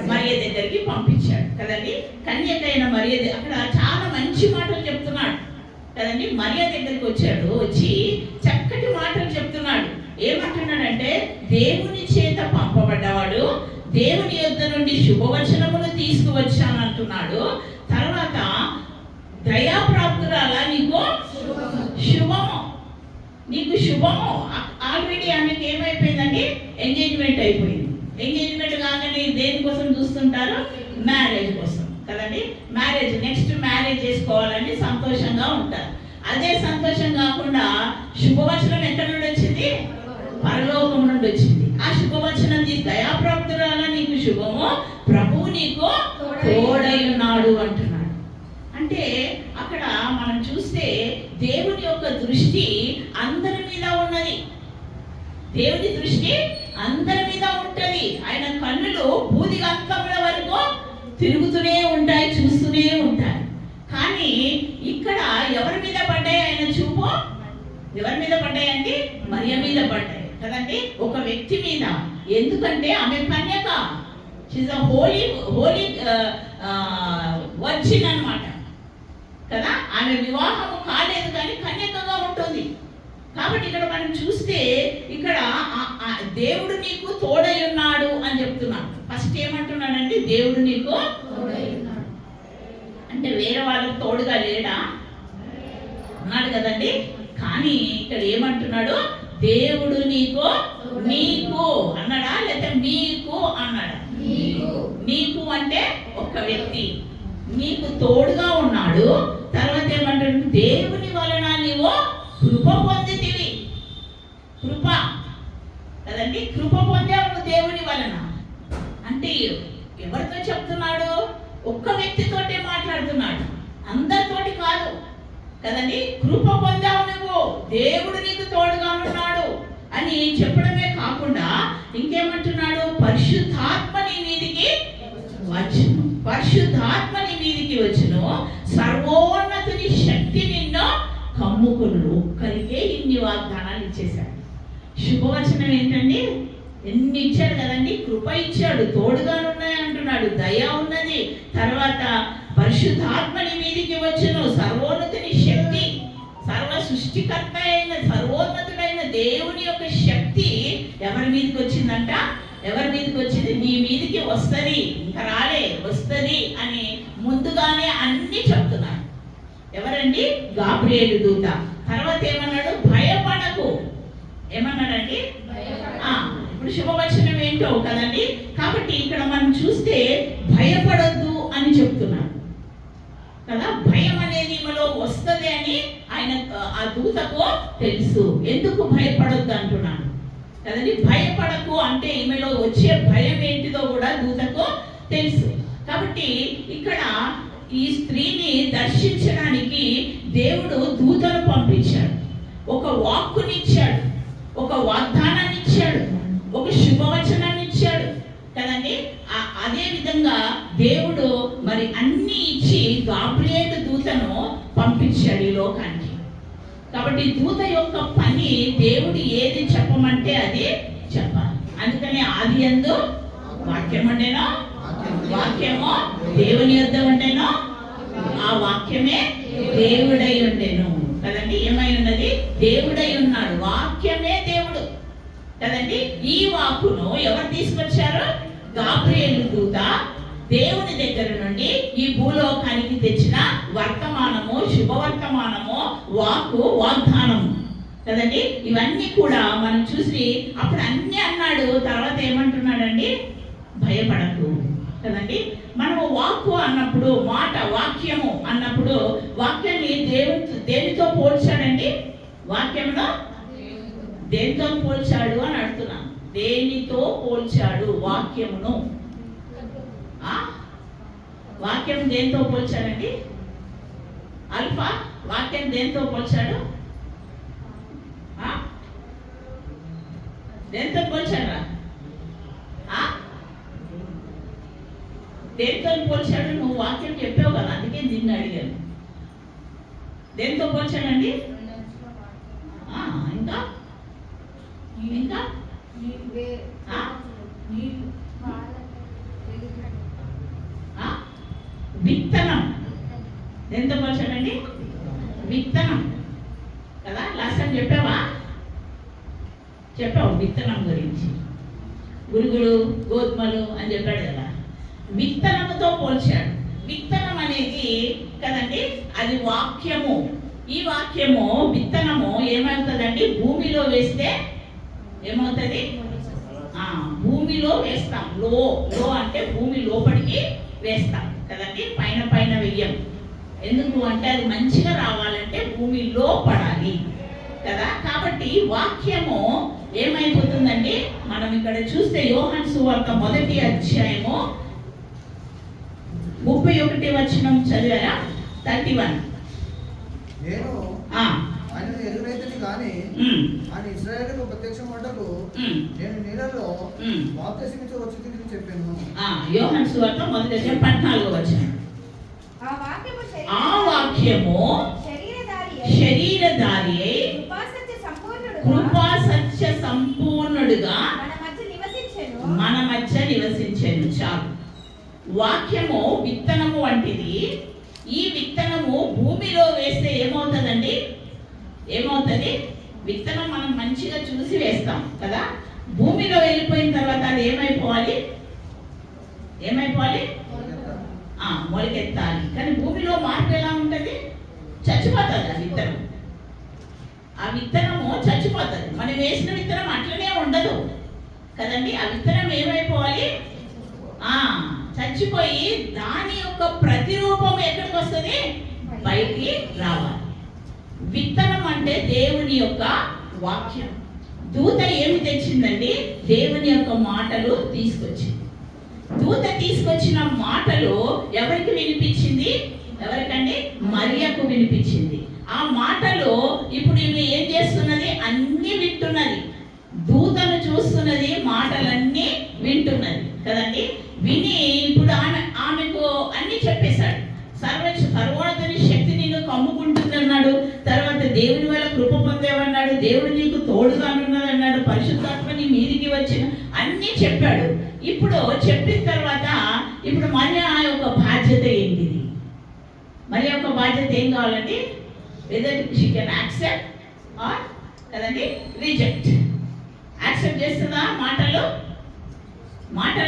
మరియ దగ్గరికి పంపించాడు కదండి. కన్యక అయిన మరియ అక్కడ చాలా మంచి మాటలు చెప్తున్నాడు కదండి. మరియ దగ్గరికి వచ్చాడు. వచ్చి చక్కటి మాటలు చెప్తున్నాడు. ఏమంటున్నాడంటే, దేవుని చేత పంపబడ్డవాడు, దేవుని యొద్ద నుండి శుభవచనమును తీసుకువచ్చాను అంటున్నాడు. తర్వాత దయాప్రాప్తురాల నీకు శుభము, నీకు శుభము. ఆల్రెడీ ఆమెకి ఏమైపోయిందండి? ఎంగేజ్మెంట్ అయిపోయింది. ఎంగేజ్మెంట్ కాగానే దేనికోసం చూస్తుంటారు? మ్యారేజ్ కోసం కదండి. మ్యారేజ్, నెక్స్ట్ మ్యారేజ్ చేసుకోవాలని సంతోషంగా ఉంటారు. అదే సంతోషం కాకుండా శుభవచనం ఎక్కడి నుండి వచ్చింది? పరలోకం నుండి వచ్చింది. ఆ శుభవచనం దయాప్రాప్తురాల నీకు శుభము, ప్రభువు నీకు తోడై ఉన్నాడు అంటున్నాడు. అంటే అక్కడ మనం చూస్తే దేవుని యొక్క దృష్టి అందరి మీద ఉన్నది. దేవుని దృష్టి అందరి మీద ఉంటది. ఆయన కన్నులు భూదిగంతముల వరకు తిరుగుతూనే ఉంటాయి, చూస్తూనే ఉంటాయి. కానీ ఇక్కడ ఎవరి మీద పడ్డాయి ఆయన చూపు? ఎవరి మీద పడ్డాయండి? మరియ మీద పడ్డాయి కదండి. ఒక వ్యక్తి మీద. ఎందుకంటే ఆమె కన్యక, షీఈస్ అ హోలీ వర్జిన్ అన్నమాట కదా. ఆమె వివాహము కాలేదు కానీ కన్యకగా ఉంటుంది. కాబట్టి ఇక్కడ మనం చూస్తే ఇక్కడ దేవుడు నీకు తోడై ఉన్నాడు అని చెప్తున్నాడు. ఫస్ట్ ఏమంటున్నాడండి? దేవుడు నీకు అంటే వేరే వాళ్ళకు తోడుగా లేడా? ఉన్నాడు కదండి. కానీ ఇక్కడ ఏమంటున్నాడు? దేవుడు నీకు అన్నాడా లేకపోతే మీకు అన్నాడా? నీకు అంటే ఒక వ్యక్తి నీకు తోడుగా ఉన్నాడు. తర్వాత ఏమంటాడు? దేవుని వలన నీవు కృప పొందితివి. కృప కదండి. కృప పొందావు దేవుని వలన. అంటే ఎవరితో చెప్తున్నాడు? ఒక్క వ్యక్తితోటే మాట్లాడుతున్నాడు, అందరితోటి కాదు కదండి. కృప పొందావు నువ్వు, దేవుడు నీకు తోడుగా ఉన్నాడు అని చెప్పడమే కాకుండా ఇంకేమంటున్నాడు? పరిశుద్ధాత్మ నీ మీదికి వచ్చును, పరిశుద్ధాత్మ నీ మీదికి వచ్చును, సర్వోన్నతుని శక్తి నిన్ను కమ్ముకును. ఒక్కరికే ఇన్ని వాగ్దానాలు ఇచ్చేశాడు. శుభవచనం ఏంటండి? ఎన్ని ఇచ్చాడు కదండి. కృప ఇచ్చాడు, తోడుగా ఉన్నాయి అంటున్నాడు, దయ ఉన్నది. తర్వాత పరిశుద్ధాత్మని మీదికి వచ్చును, సర్వోన్నతుని శక్తి, సర్వ సృష్టికర్త అయిన సర్వోన్నతుడైన దేవుని యొక్క శక్తి ఎవరి మీదకి వచ్చిందంట? ఎవరి మీదకి వచ్చింది? నీ మీదికి వస్తుంది, ఇంకా రాలే, వస్తుంది అని ముందుగానే అన్ని చెప్తున్నాడు. ఎవరండి? గాబ్రియేలు దూత. తర్వాత ఏమన్నాడు? భయపడకు. ఏమన్నాడండి? ఇప్పుడు శుభవచనం ఏంటో కదండి. కాబట్టి ఇక్కడ మనం చూస్తే భయపడొద్దు అని చెప్తున్నాడు కదా. భయం అనేది మనలో వస్తుంది అని ఆయన ఆ దూతకు తెలుసు. ఎందుకు భయపడొద్దు అంటున్నాడు? కదండి. భయపడకు అంటే ఈమెలో వచ్చే భయం ఏంటిదో కూడా దూతకు తెలుసు. కాబట్టి ఇక్కడ ఈ స్త్రీని దర్శించడానికి దేవుడు దూతను పంపించాడు, ఒక వాక్కునిచ్చాడు, ఒక వాగ్దానాన్ని ఇచ్చాడు, ఒక శుభవచనాన్ని ఇచ్చాడు కదండి. అదే విధంగా దేవుడు మరి అన్ని ఇచ్చి గాబ్రియేలు దూతను పంపించాడు ఈ లోకానికి. కాబట్టి దూత యొక్క పని దేవుడు ఏది చెప్పమంటే అది చెప్పాలి. అందుకని ఆది యందు వాక్యం ఉండేనో, వాక్యము దేవుని యొద్ద ఉండేనో, ఆ వాక్యమే దేవుడై ఉండేను కదండి. ఏమై ఉన్నది? దేవుడై ఉన్నాడు. వాక్యమే దేవుడు కదండి. ఈ వాక్కును ఎవరు తీసుకొచ్చారు? గాబ్రియేలు దూత దేవుని దగ్గర నుండి ఈ భూలోకానికి తెచ్చిన వర్తమానము, శుభవర్తమానము, వాక్కు, వాగ్దానము కదండి. ఇవన్నీ కూడా మనం చూసి అప్పుడు అన్ని అన్నాడు. తర్వాత ఏమంటున్నాడండి? భయపడకు కదండి. మనము వాక్కు అన్నప్పుడు, మాట, వాక్యము అన్నప్పుడు వాక్యాన్ని దేనితో పోల్చాడండి? వాక్యంలో దేనితో పోల్చాడు అని అడుగుతున్నాను. దేనితో పోల్చాడు వాక్యమును? వాక్యం దేంతో పోల్చాడండి? అల్ఫా వాక్యం దేంతో పోల్చాడు? దేంతో పోల్చాడా? దేంతో పోల్చాడు? నువ్వు వాక్యం చెప్పావు కదా, అందుకే నిన్ను అడిగాను. దేంతో పోల్చాడండి? ఇంకా ఇంకా విత్తనం దేంతో పోల్చాడండి? విత్తనం కదా. లాస్ట్ టైం చెప్పావు విత్తనం గురించి. గురుగులు, గోధుమలు అని చెప్పాడు కదా. విత్తనముతో పోల్చాడు. విత్తనం అనేది కదండి అది వాక్యము. ఈ వాక్యము విత్తనము ఏమవుతుందండి? భూమిలో వేస్తే ఏమవుతుంది? భూమిలో వేస్తాం. లో అంటే భూమి లోపలికి వేస్తాం కదండి. పైన వెయ్యం. ఎందుకు అంటే అది మంచిగా రావాలంటే భూమిలో పడాలి కదా. కాబట్టి వాక్యము ఏమైపోతుందండి? మనం ఇక్కడ చూస్తే యోహాను సువార్త 1వ అధ్యాయము 31వ వచనం చదివారా? 31. నేను ఆయన ఎదురైతే కానీ ఆయన ఇశ్రాయేలుకు ప్రత్యక్షమటకు నేను నీళ్ళలో బాప్తిసమిచ్చ వచ్చి చెప్పాను. యోహాను సువార్త 1వ అధ్యాయం 14వ వచనం. ఆ వాక్యము శరీరధారి అయి కృపా సత్య సంపూర్ణుడుగా మన మధ్య నివసించెను. చాలు. వాక్యము విత్తనము వంటిది. ఈ విత్తనము భూమిలో వేస్తే ఏమవుతుందండి? ఏమవుతుంది? విత్తనం మనం మంచిగా చూసి వేస్తాం కదా. భూమిలో వెళ్ళిపోయిన తర్వాత అది ఏమైపోవాలి? మొలకెత్తాలి. కానీ భూమిలో మార్పు ఎలా ఉంటుంది? చచ్చిపోతుంది ఆ విత్తనం. ఆ విత్తనము చచ్చిపోతుంది. మనం వేసిన విత్తనం అట్లనే ఉండదు కదండి. ఆ విత్తనం ఏమైపోవాలి? చచ్చిపోయి దాని యొక్క ప్రతిరూపం ఎక్కడికి వస్తుంది? బయటికి రావాలి. విత్తనం అంటే దేవుని యొక్క వాక్యం. దూత ఏమి తెచ్చిందండి? దేవుని యొక్క మాటలు తీసుకొచ్చింది. దూత తీసుకొచ్చిన మాటలు ఎవరికి వినిపించింది? ఎవరికండి? మరియకు వినిపించింది. ఆ మాటలు ఇప్పుడు ఈమె ఏం చేస్తున్నది? అన్ని వింటున్నది. దూతను చూస్తున్నది, మాటలన్నీ వింటున్నది కదండి. విని ఇప్పుడు ఆమెకు అన్ని చెప్పేశాడు. సర్వోన్నతుని శక్తి నిన్ను కమ్ముకుంటుంది అన్నాడు. తర్వాత దేవుని వల్ల కృప పొందేవన్నాడు. దేవుడు నీకు తోడుగా ఉన్నది అన్నాడు. పరిశుద్ధాత్మ నీ మీదికి వచ్చిన అన్ని చెప్పాడు. ఇప్పుడు చెప్పిన తర్వాత ఇప్పుడు మరియ యొక్క బాధ్యత ఏంటిది? మరియ యొక్క బాధ్యత ఏం కావాలండి? Whether she can accept or కదండి రిజెక్ట్. యాక్సెప్ట్ చేస్తుందా? మాటలు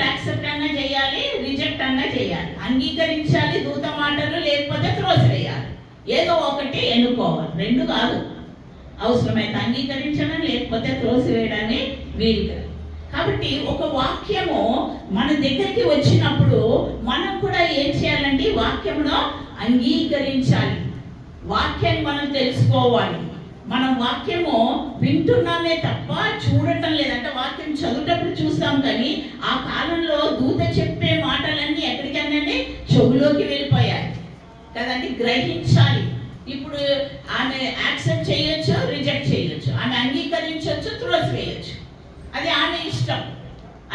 యాక్సెప్ట్ అన్నా చేయాలి, రిజెక్ట్ అన్నా చేయాలి. అంగీకరించాలి దూత మాటలు, లేకపోతే త్రోసివేయాలి. ఏదో ఒకటి ఎన్నుకోవాలి. రెండు కాదు. అవసరమైతే అంగీకరించడం, లేకపోతే త్రోసివేయడాన్ని వీలు కాదు. కాబట్టి ఒక వాక్యము మన దగ్గరికి వచ్చినప్పుడు మనం కూడా ఏం చేయాలండి? వాక్యమును అంగీకరించాలి. వాక్యాన్ని మనం తెలుసుకోవాలి. మనం వాక్యము వింటున్నామే తప్ప చూడటం లేదంటే వాక్యం చదువుటప్పుడు చూస్తాం, కానీ ఆ కాలంలో దూత చెప్పే మాటలన్నీ ఎక్కడికన్నా చెవులోకి వెళ్ళిపోయాయి కదండి, గ్రహించాలి. ఇప్పుడు ఆమె యాక్సెప్ట్ చేయొచ్చు, రిజెక్ట్ చేయొచ్చు, ఆమె అంగీకరించవచ్చు, త్రోసివేయచ్చు, అది ఆమె ఇష్టం.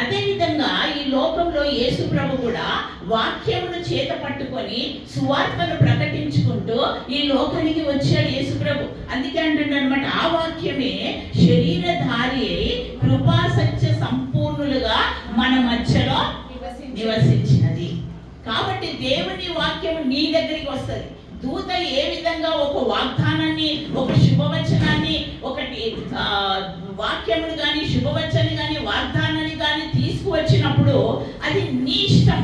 అదేవిధంగా ఈ లోకంలో యేసు ప్రభు కూడా వాక్యమును చేత పట్టుకొని సువార్తను ప్రకటించుకుంటూ ఈ లోకానికి వచ్చాడు యేసు ప్రభు. అందుకే అంటుండే అనమాట, ఆ వాక్యమే శరీరధారి అయి కృపా సత్య సంపూర్ణులుగా మన మధ్యలో నివసించినది. కాబట్టి దేవుని వాక్యము నీ దగ్గరికి వస్తుంది. దూత ఏ విధంగా ఒక వాగ్దానాన్ని, ఒక శుభవచనాన్ని, ఒకటి వాక్యమును కానీ శుభవచనం కానీ వాగ్దానాన్ని కానీ తీసుకువచ్చినప్పుడు అది నీ ఇష్టం.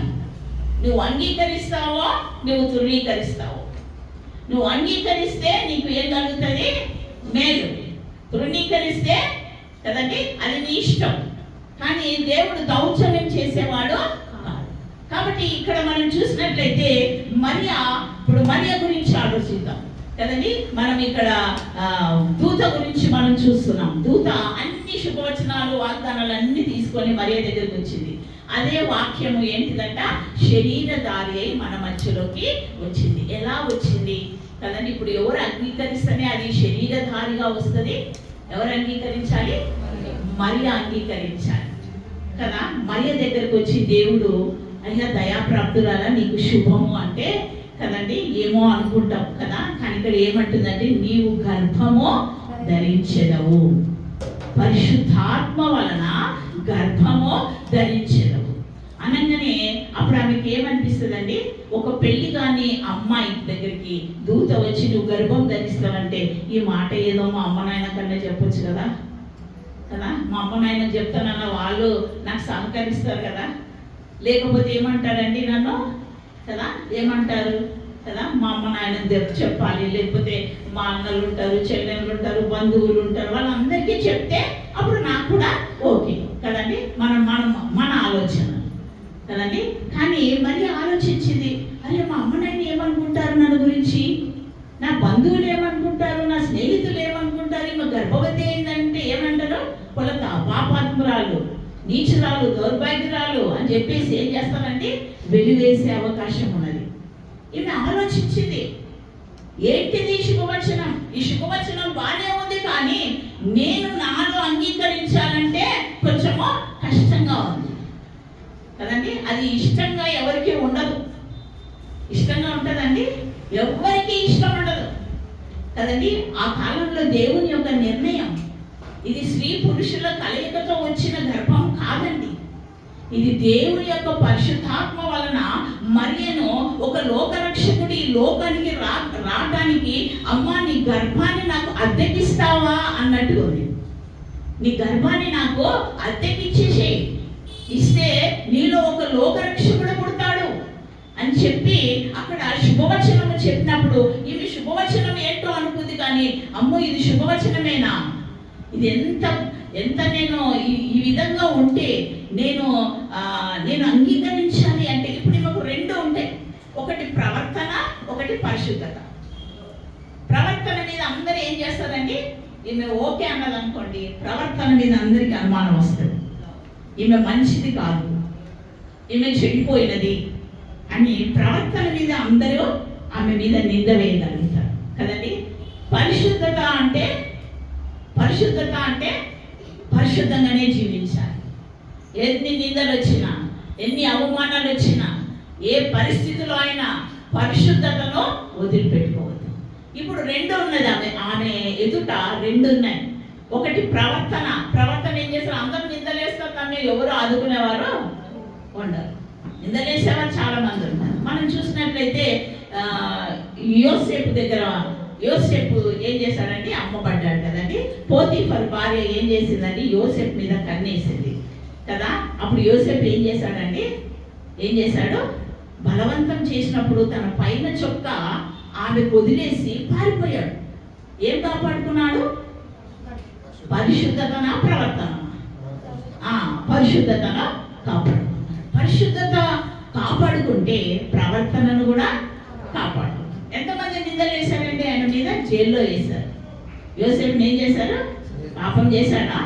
నువ్వు అంగీకరిస్తావో నువ్వు తృణీకరిస్తావో. నువ్వు అంగీకరిస్తే నీకు ఏం కలుగుతుంది? మేలు. తృణీకరిస్తే కదండి అది నీ ఇష్టం. కానీ దేవుడు దౌర్జన్యం చేసేవాడు కాదు. కాబట్టి ఇక్కడ మనం చూసినట్లయితే ఇప్పుడు మరియ గురించి ఆలోచిద్దాం కదండి. మనం ఇక్కడ దూత గురించి మనం చూస్తున్నాం. దూత అన్ని శుభవచనాలు వాగ్దానాలు అన్ని తీసుకొని మరియ దగ్గరికి వచ్చింది. అదే వాక్యము ఏంటిదంట? శరీరధారి అయి మన మధ్యలోకి వచ్చింది. ఎలా వచ్చింది కదండి? ఇప్పుడు ఎవరు అంగీకరిస్తేనే అది శరీరధారిగా వస్తుంది. ఎవరు అంగీకరించాలి? మరియ అంగీకరించాలి కదా. మరియ దగ్గరకు వచ్చి దేవుడు, అయ్యా దయాప్రాప్తురాలా నీకు శుభము అంటే కదండి ఏమో అనుకుంటాం కదా, కానీ ఇక్కడ ఏమంటుందంటే నీవు గర్భము ధరించెదవు, పరిశుద్ధాత్మ వలన గర్భము ధరించెదవు అనగానే అప్పుడు ఆమెకి ఏమనిపిస్తుందండి? ఒక పెళ్లి కానీ అమ్మాయి దగ్గరికి దూత వచ్చి నువ్వు గర్భం ధరిస్తావంటే ఈ మాట ఏదో మా అమ్మ నాయన కన్నా చెప్పొచ్చు కదా. మా అమ్మ నాయన చెప్తానన్న వాళ్ళు నాకు సహకరిస్తారు కదా. లేకపోతే ఏమంటారండి నన్ను కదా, ఏమంటారు కదా, మా అమ్మ నాయన చెప్పాలి, లేకపోతే మా అన్నలు ఉంటారు, చెల్లెళ్ళు ఉంటారు, బంధువులు ఉంటారు, వాళ్ళందరికీ చెప్తే అప్పుడు నాకు కూడా ఓకే కదండి. మన ఆలోచన కదండి. కానీ మరి ఆలోచించింది, అరే మా అమ్మ నాయన ఏమనుకుంటారు నన్ను గురించి, నా బంధువులు ఏమనుకుంటారు, నా స్నేహితులు ఏమనుకుంటారు, ఈమె గర్భవతి ఏంటంటే ఏమంటారు, కొలత పాపాత్మురాలు, నీచురాలు, దౌర్భాగ్యురాలు అని చెప్పేసి ఏం చేస్తారంటే వెలివేసే అవకాశం ఉన్నది. ఈమె ఆలోచించింది, ఏంటిది శుభవచనం? ఈ శుభవచనం బాగానే ఉంది, కానీ నేను నాలో అంగీకరించాలంటే కొంచెము కష్టంగా ఉంది కదండి. అది ఇష్టంగా ఎవరికి ఉండదు. ఇష్టంగా ఉంటుందండి? ఎవరికి ఇష్టం ఉండదు కదండి. ఆ కాలంలో దేవుని యొక్క నిర్ణయం ఇది స్త్రీ పురుషుల కలయికతో వచ్చిన గర్భం కాదండి. ఇది దేవుని యొక్క పరిశుద్ధాత్మ వలన మరియను ఒక లోకరక్షకుడి ఈ లోకానికి రావడానికి అమ్మా నీ గర్భాన్ని నాకు అద్దెకిస్తావా అన్నట్టుగా ఉంది. నీ గర్భాన్ని నాకు అద్దెకిచ్చేసేయి, ఇస్తే నీలో ఒక లోకరక్షకుడు పుడతాడు అని చెప్పి అక్కడ శుభవచనము చెప్పినప్పుడు ఇవి శుభవచనం ఏంటో అనుకుంది. కానీ అమ్మో ఇది శుభవచనమేనా, ఇది ఎంత నేను ఈ విధంగా ఉంటే నేను అంగీకరించాలి అంటే ఇప్పుడు మాకు రెండు ఉంటాయి, ఒకటి ప్రవర్తన, ఒకటి పరిశుద్ధత. ప్రవర్తన మీద అందరూ ఏం చేస్తారండి, ఈమె ఓకే అన్నది అనుకోండి, ప్రవర్తన మీద అందరికీ అనుమానం వస్తుంది. ఈమె మంచిది కాదు, ఈమె చెడిపోయినది అని ప్రవర్తన మీద అందరూ ఆమె మీద నింద వేయగలుగుతారు కదండి. పరిశుద్ధత అంటే పరిశుద్ధంగానే జీవించాలి. ఎన్ని నిందలు వచ్చినా, ఎన్ని అవమానాలు వచ్చినా, ఏ పరిస్థితిలో అయినా పరిశుద్ధతను వదిలిపెట్టుకోవద్దు. ఇప్పుడు రెండు ఉన్నది, ఆమె ఎదుట రెండు ఉన్నాయి. ఒకటి ప్రవర్తన ఏం చేస్తారు, అందరూ నిందలేస్తారు, కానీ ఎవరు ఆదుకునేవారు ఉండరు. నిందలేసేవారు చాలా మంది ఉన్నారు. మనం చూసినట్లయితే యోసేపు ఏం చేశాడంటే అమ్మబడ్డాడు కదండి. పోతీఫర్ భార్య ఏం చేసిందండి, యోసేపు మీద కన్నేసింది కదా. అప్పుడు యోసేపు ఏం చేశాడు, బలవంతం చేసినప్పుడు తన పైన చొక్క ఆమె వదిలేసి పారిపోయాడు. ఏం కాపాడుకున్నాడు? పరిశుద్ధతన ప్రవర్తన. పరిశుద్ధతను కాపాడుకున్నాడు. పరిశుద్ధత కాపాడుకుంటే ప్రవర్తనను కూడా కాపాడుకుంటాడు. ఎంతమంది నిందలు వేశారంటే ఆయన మీద జైల్లో వేశారు యోసేపుని ఏం చేశారు? పాపం చేశాడా?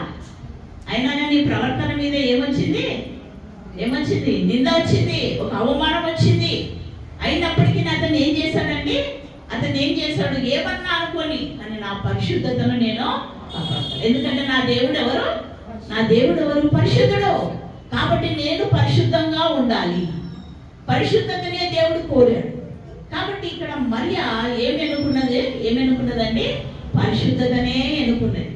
అయినా కానీ ప్రవర్తన మీద ఏమొచ్చింది? నింద వచ్చింది, ఒక అవమానం వచ్చింది. అయినప్పటికీ అతను ఏం చేశాడండి? ఏమన్నా అనుకోని, కానీ నా పరిశుద్ధతను నేను కాపాడతాను. ఎందుకంటే నా దేవుడు ఎవరు? పరిశుద్ధుడు. కాబట్టి నేను పరిశుద్ధంగా ఉండాలి. పరిశుద్ధతనే దేవుడు కోరాడు. కాబట్టి ఇక్కడ మరియ ఏమనుకున్నదండి? పరిశుద్ధతనే ఎన్నుకున్నది.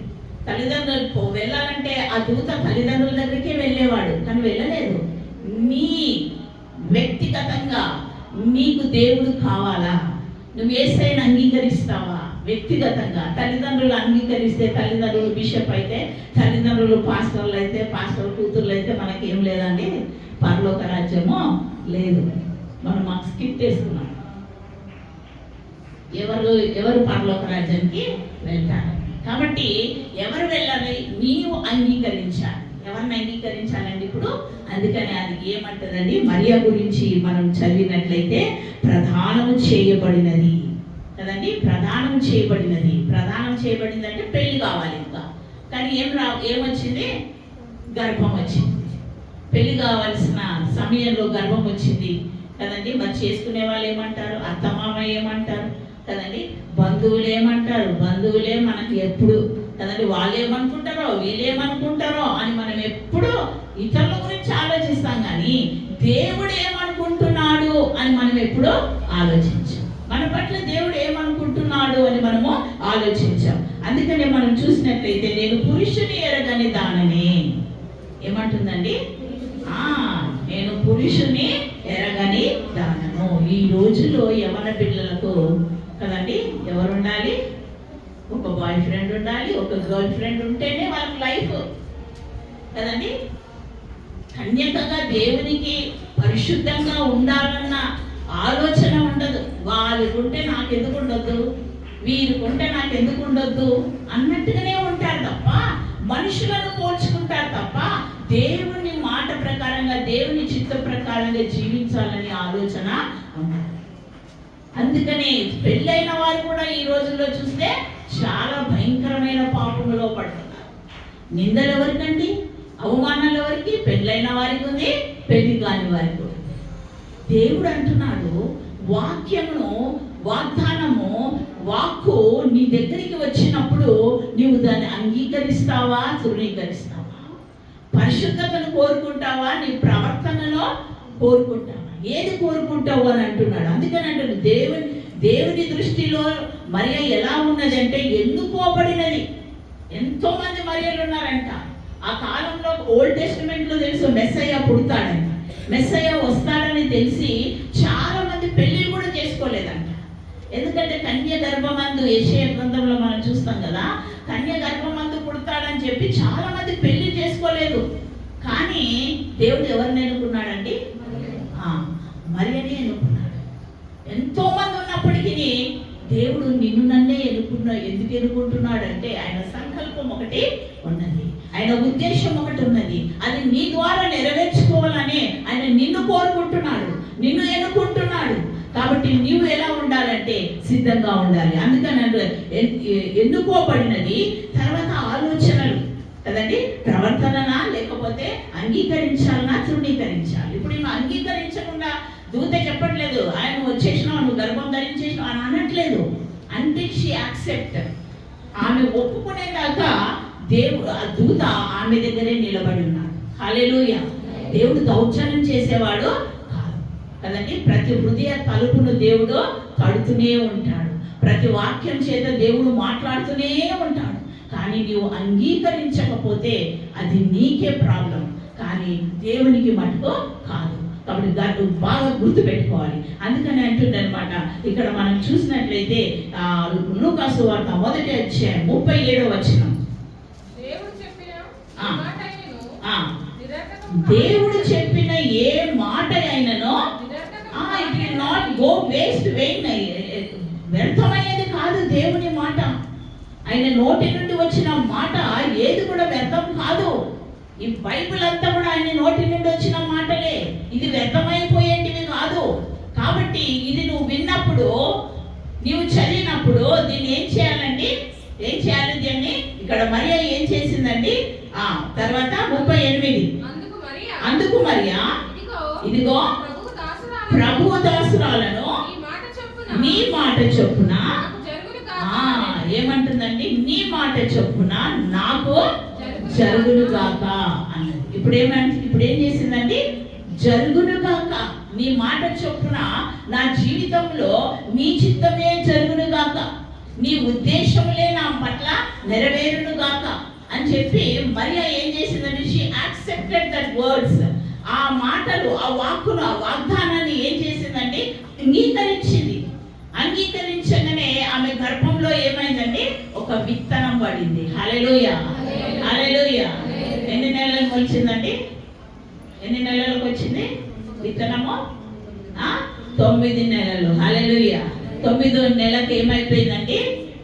తల్లిదండ్రులు వెళ్ళాలంటే ఆ దూత తల్లిదండ్రుల దగ్గరికే వెళ్ళేవాడు, కానీ వెళ్ళలేదు. నీ వ్యక్తిగతంగా నీకు దేవుడు కావాలా? నువ్వు యేసయ్యను అంగీకరిస్తావా? వ్యక్తిగతంగా తల్లిదండ్రులు అంగీకరిస్తే, తల్లిదండ్రులు బిషప్ అయితే, తల్లిదండ్రులు పాస్టర్లు అయితే, పాస్టర్ కూతుర్లు అయితే మనకి ఏం లేదండి, పరలోక రాజ్యము లేదు. మనం మాకు స్కిప్ వేసుకున్నాం. ఎవరు పరలోక రాజ్యానికి వెళ్తారు? కాబట్టి ఎవరు వెళ్ళాలి? నీవు అంగీకరించాలి. ఎవరిని అంగీకరించాలండి ఇప్పుడు? అందుకని అది ఏమంటదండి? మరియ గురించి మనం చదివినట్లయితే ప్రదానము చేయబడినది కదండి. ప్రదానం చేయబడింది అంటే పెళ్లి కావాలి ఇంకా. కానీ ఏమొచ్చింది? గర్భం వచ్చింది. పెళ్లి కావాల్సిన సమయంలో గర్భం వచ్చింది కదండి. మరి చేసుకునే వాళ్ళు ఏమంటారు? అత్తమామ ఏమంటారు కదండి. బంధువులు ఏమంటారు? బంధువులే మనకి ఎప్పుడు కదండి, వాళ్ళు ఏమనుకుంటారో వీళ్ళు ఏమనుకుంటారో అని మనం ఎప్పుడు ఇతరుల గురించి ఆలోచిస్తాం, కానీ దేవుడు ఏమనుకుంటున్నాడు అని మనం ఎప్పుడూ ఆలోచించాం. మన పట్ల దేవుడు ఏమనుకుంటున్నాడు అని మనము ఆలోచించాం. అందుకనే మనం చూసినట్లయితే నేను పురుషుని ఎరగని దాననే ఏమంటుందండి? నేను పురుషుని ఎరగని దానను. ఈ రోజుల్లో యవన పిల్లలకు కదండి ఎవరు ఉండాలి? ఒక బాయ్ ఫ్రెండ్ ఉండాలి, ఒక గర్ల్ ఫ్రెండ్ ఉంటేనే వాళ్ళకి లైఫ్ కదండి. కన్యకగా దేవునికి పరిశుద్ధంగా ఉండాలన్న ఆలోచన ఉండదు. వాళ్ళకుంటే నాకెందుకు ఉండొద్దు, వీరికుంటే నాకెందుకు ఉండొద్దు అన్నట్టుగానే ఉంటారు తప్ప, మనుషులను పోల్చుకుంటారు తప్ప దేవుని మాట ప్రకారంగా, దేవుని చిత్త ప్రకారంగా జీవించాలని ఆలోచన ఉండదు. అందుకని పెళ్ళైన వారు కూడా ఈ రోజుల్లో చూస్తే చాలా భయంకరమైన పాపంలో పడుతున్నారు. నిందలు ఎవరికండి? అవమానాలు ఎవరికి? పెళ్ళైన వారికి ఉంది, పెళ్లి కాని వారికి ఉంది. దేవుడు అంటున్నాడు, వాగ్దానము వాక్కు నీ దగ్గరికి వచ్చినప్పుడు నీవు దాన్ని అంగీకరిస్తావా, తృణీకరిస్తావా? పరిశుద్ధతను కోరుకుంటావా, నీ ప్రవర్తనలో కోరుకుంటావా? ఏది కోరుకుంటావు అని అంటున్నాడు. అందుకని అంటాడు దేవుని దృష్టిలో మరియ ఎలా ఉన్నది అంటే ఎన్నుకోబడినది. ఎంతో మంది మరియలు ఉన్నారంట ఆ కాలంలో. ఓల్డ్ టెస్టిమెంట్ లో తెలుసు మెస్సయ్య పుడతాడంట, మెస్సయ్య వస్తాడని తెలిసి చాలా మంది పెళ్లి కూడా చేసుకోలేదంట. ఎందుకంటే కన్య గర్భమందు, యెషయా గ్రంథంలో మనం చూస్తాం కదా, కన్య గర్భమందు పుడతాడని చెప్పి చాలా మంది పెళ్లి చేసుకోలేదు. కానీ దేవుడు ఎవరిని ఎన్నుకున్నాడండి? మరియని ఎన్నుకున్నాడు. ఎంతో మంది ఉన్నప్పటికీ దేవుడు నిన్ను నన్నే ఎందుకు ఎన్నుకుంటున్నాడు అంటే ఆయన సంకల్పం ఒకటి ఉన్నది, ఆయన ఉద్దేశం ఒకటి ఉన్నది. అది నీ ద్వారా నెరవేర్చుకోవాలని ఆయన నిన్ను కోరుకుంటున్నాడు, నిన్ను ఎన్నుకుంటున్నాడు. కాబట్టి నీవు ఎలా ఉండాలంటే సిద్ధంగా ఉండాలి. అందుకని ఎన్నుకోబడినది. తర్వాత ఆలోచనలు కదండి, ప్రవర్తననా లేకపోతే అంగీకరించాలనా, తృణీకరించాలి. ఇప్పుడు నువ్వు అంగీకరించకుండా దూత చెప్పట్లేదు ఆయన వచ్చేసినావు, నువ్వు గర్భం ధరించేసినావు అని అనట్లేదు. అంటే షీ యాక్సెప్ట్. ఆమె ఒప్పుకునేదాకా దేవుడు, ఆ దూత ఆమె దగ్గరే నిలబడి ఉన్నాడు. హల్లెలూయా. దేవుడు దౌర్జన్యం చేసేవాడు కాదు కదండి. ప్రతి హృదయ తలుపును దేవుడు తడుతూనే ఉంటాడు. ప్రతి వాక్యం చేత దేవుడు మాట్లాడుతూనే ఉంటాడు. కానీ నీవు అంగీకరించకపోతే అది నీకే ప్రాబ్లం, కానీ దేవునికి మటుకు కాదు. కాబట్టి దాన్ని బాగా గుర్తుపెట్టుకోవాలి. అందుకని అంటుంది అనమాట. ఇక్కడ మనం చూసినట్లయితే లూకా సువార్త 1వ అధ్యాయం 37వ వచనం. దేవుడు చెప్పిన ఏ మాట అయిననో it will not go waste. వ్యర్థమయ్యేది కాదు దేవుని మాట. ఆయన నోటి నుండి వచ్చిన మాట ఏది కూడా వ్యర్థం కాదు. ఈ బైబిల్ అంతా కూడా ఆయన నోటి నుండి వచ్చిన మాటలే, ఇది వ్యర్థమైపోయేటివి కాదు. కాబట్టి ఇది నువ్వు విన్నప్పుడు, నీవు చదివినప్పుడు దీన్ని ఏం చేయాలండి? ఏం చేయాలి దీన్ని? ఇక్కడ మరియా ఏం చేసిందండి? తర్వాత 38 అందుకు మరియా ఇదిగో ప్రభువు దాసురాలను నీ మాట చొప్పున ఏమంటుందండి? నీ మాట చొప్పున నాకు జరుగునుగాక అన్నది. ఇప్పుడు ఏం చేసిందండి? జరుగునుగాక, నీ మాట చొప్పున నా జీవితంలో నీ చిత్తమే జరుగునుగాక, నీ ఉద్దేశములే నా పట్ల నెరవేరునుగాక అని చెప్పి మరియా ఏం చేసిందండి? She accepted that words. ఆ మాటలు, ఆ వాక్కును, ఆ వాగ్దానాన్ని ఏం చేసిందండి? అంగీకరించగానే ఆమె గర్భంలో ఏమైందండి? ఒక విత్తనం పడింది. హల్లెలూయా, హల్లెలూయా. ఎన్ని నెలలకు వచ్చిందండి? ఎన్ని నెలలకు వచ్చింది విత్తనము? 9 నెలలు. హల్లెలూయా. 9వ నెలకు ఏమైపోయిందండి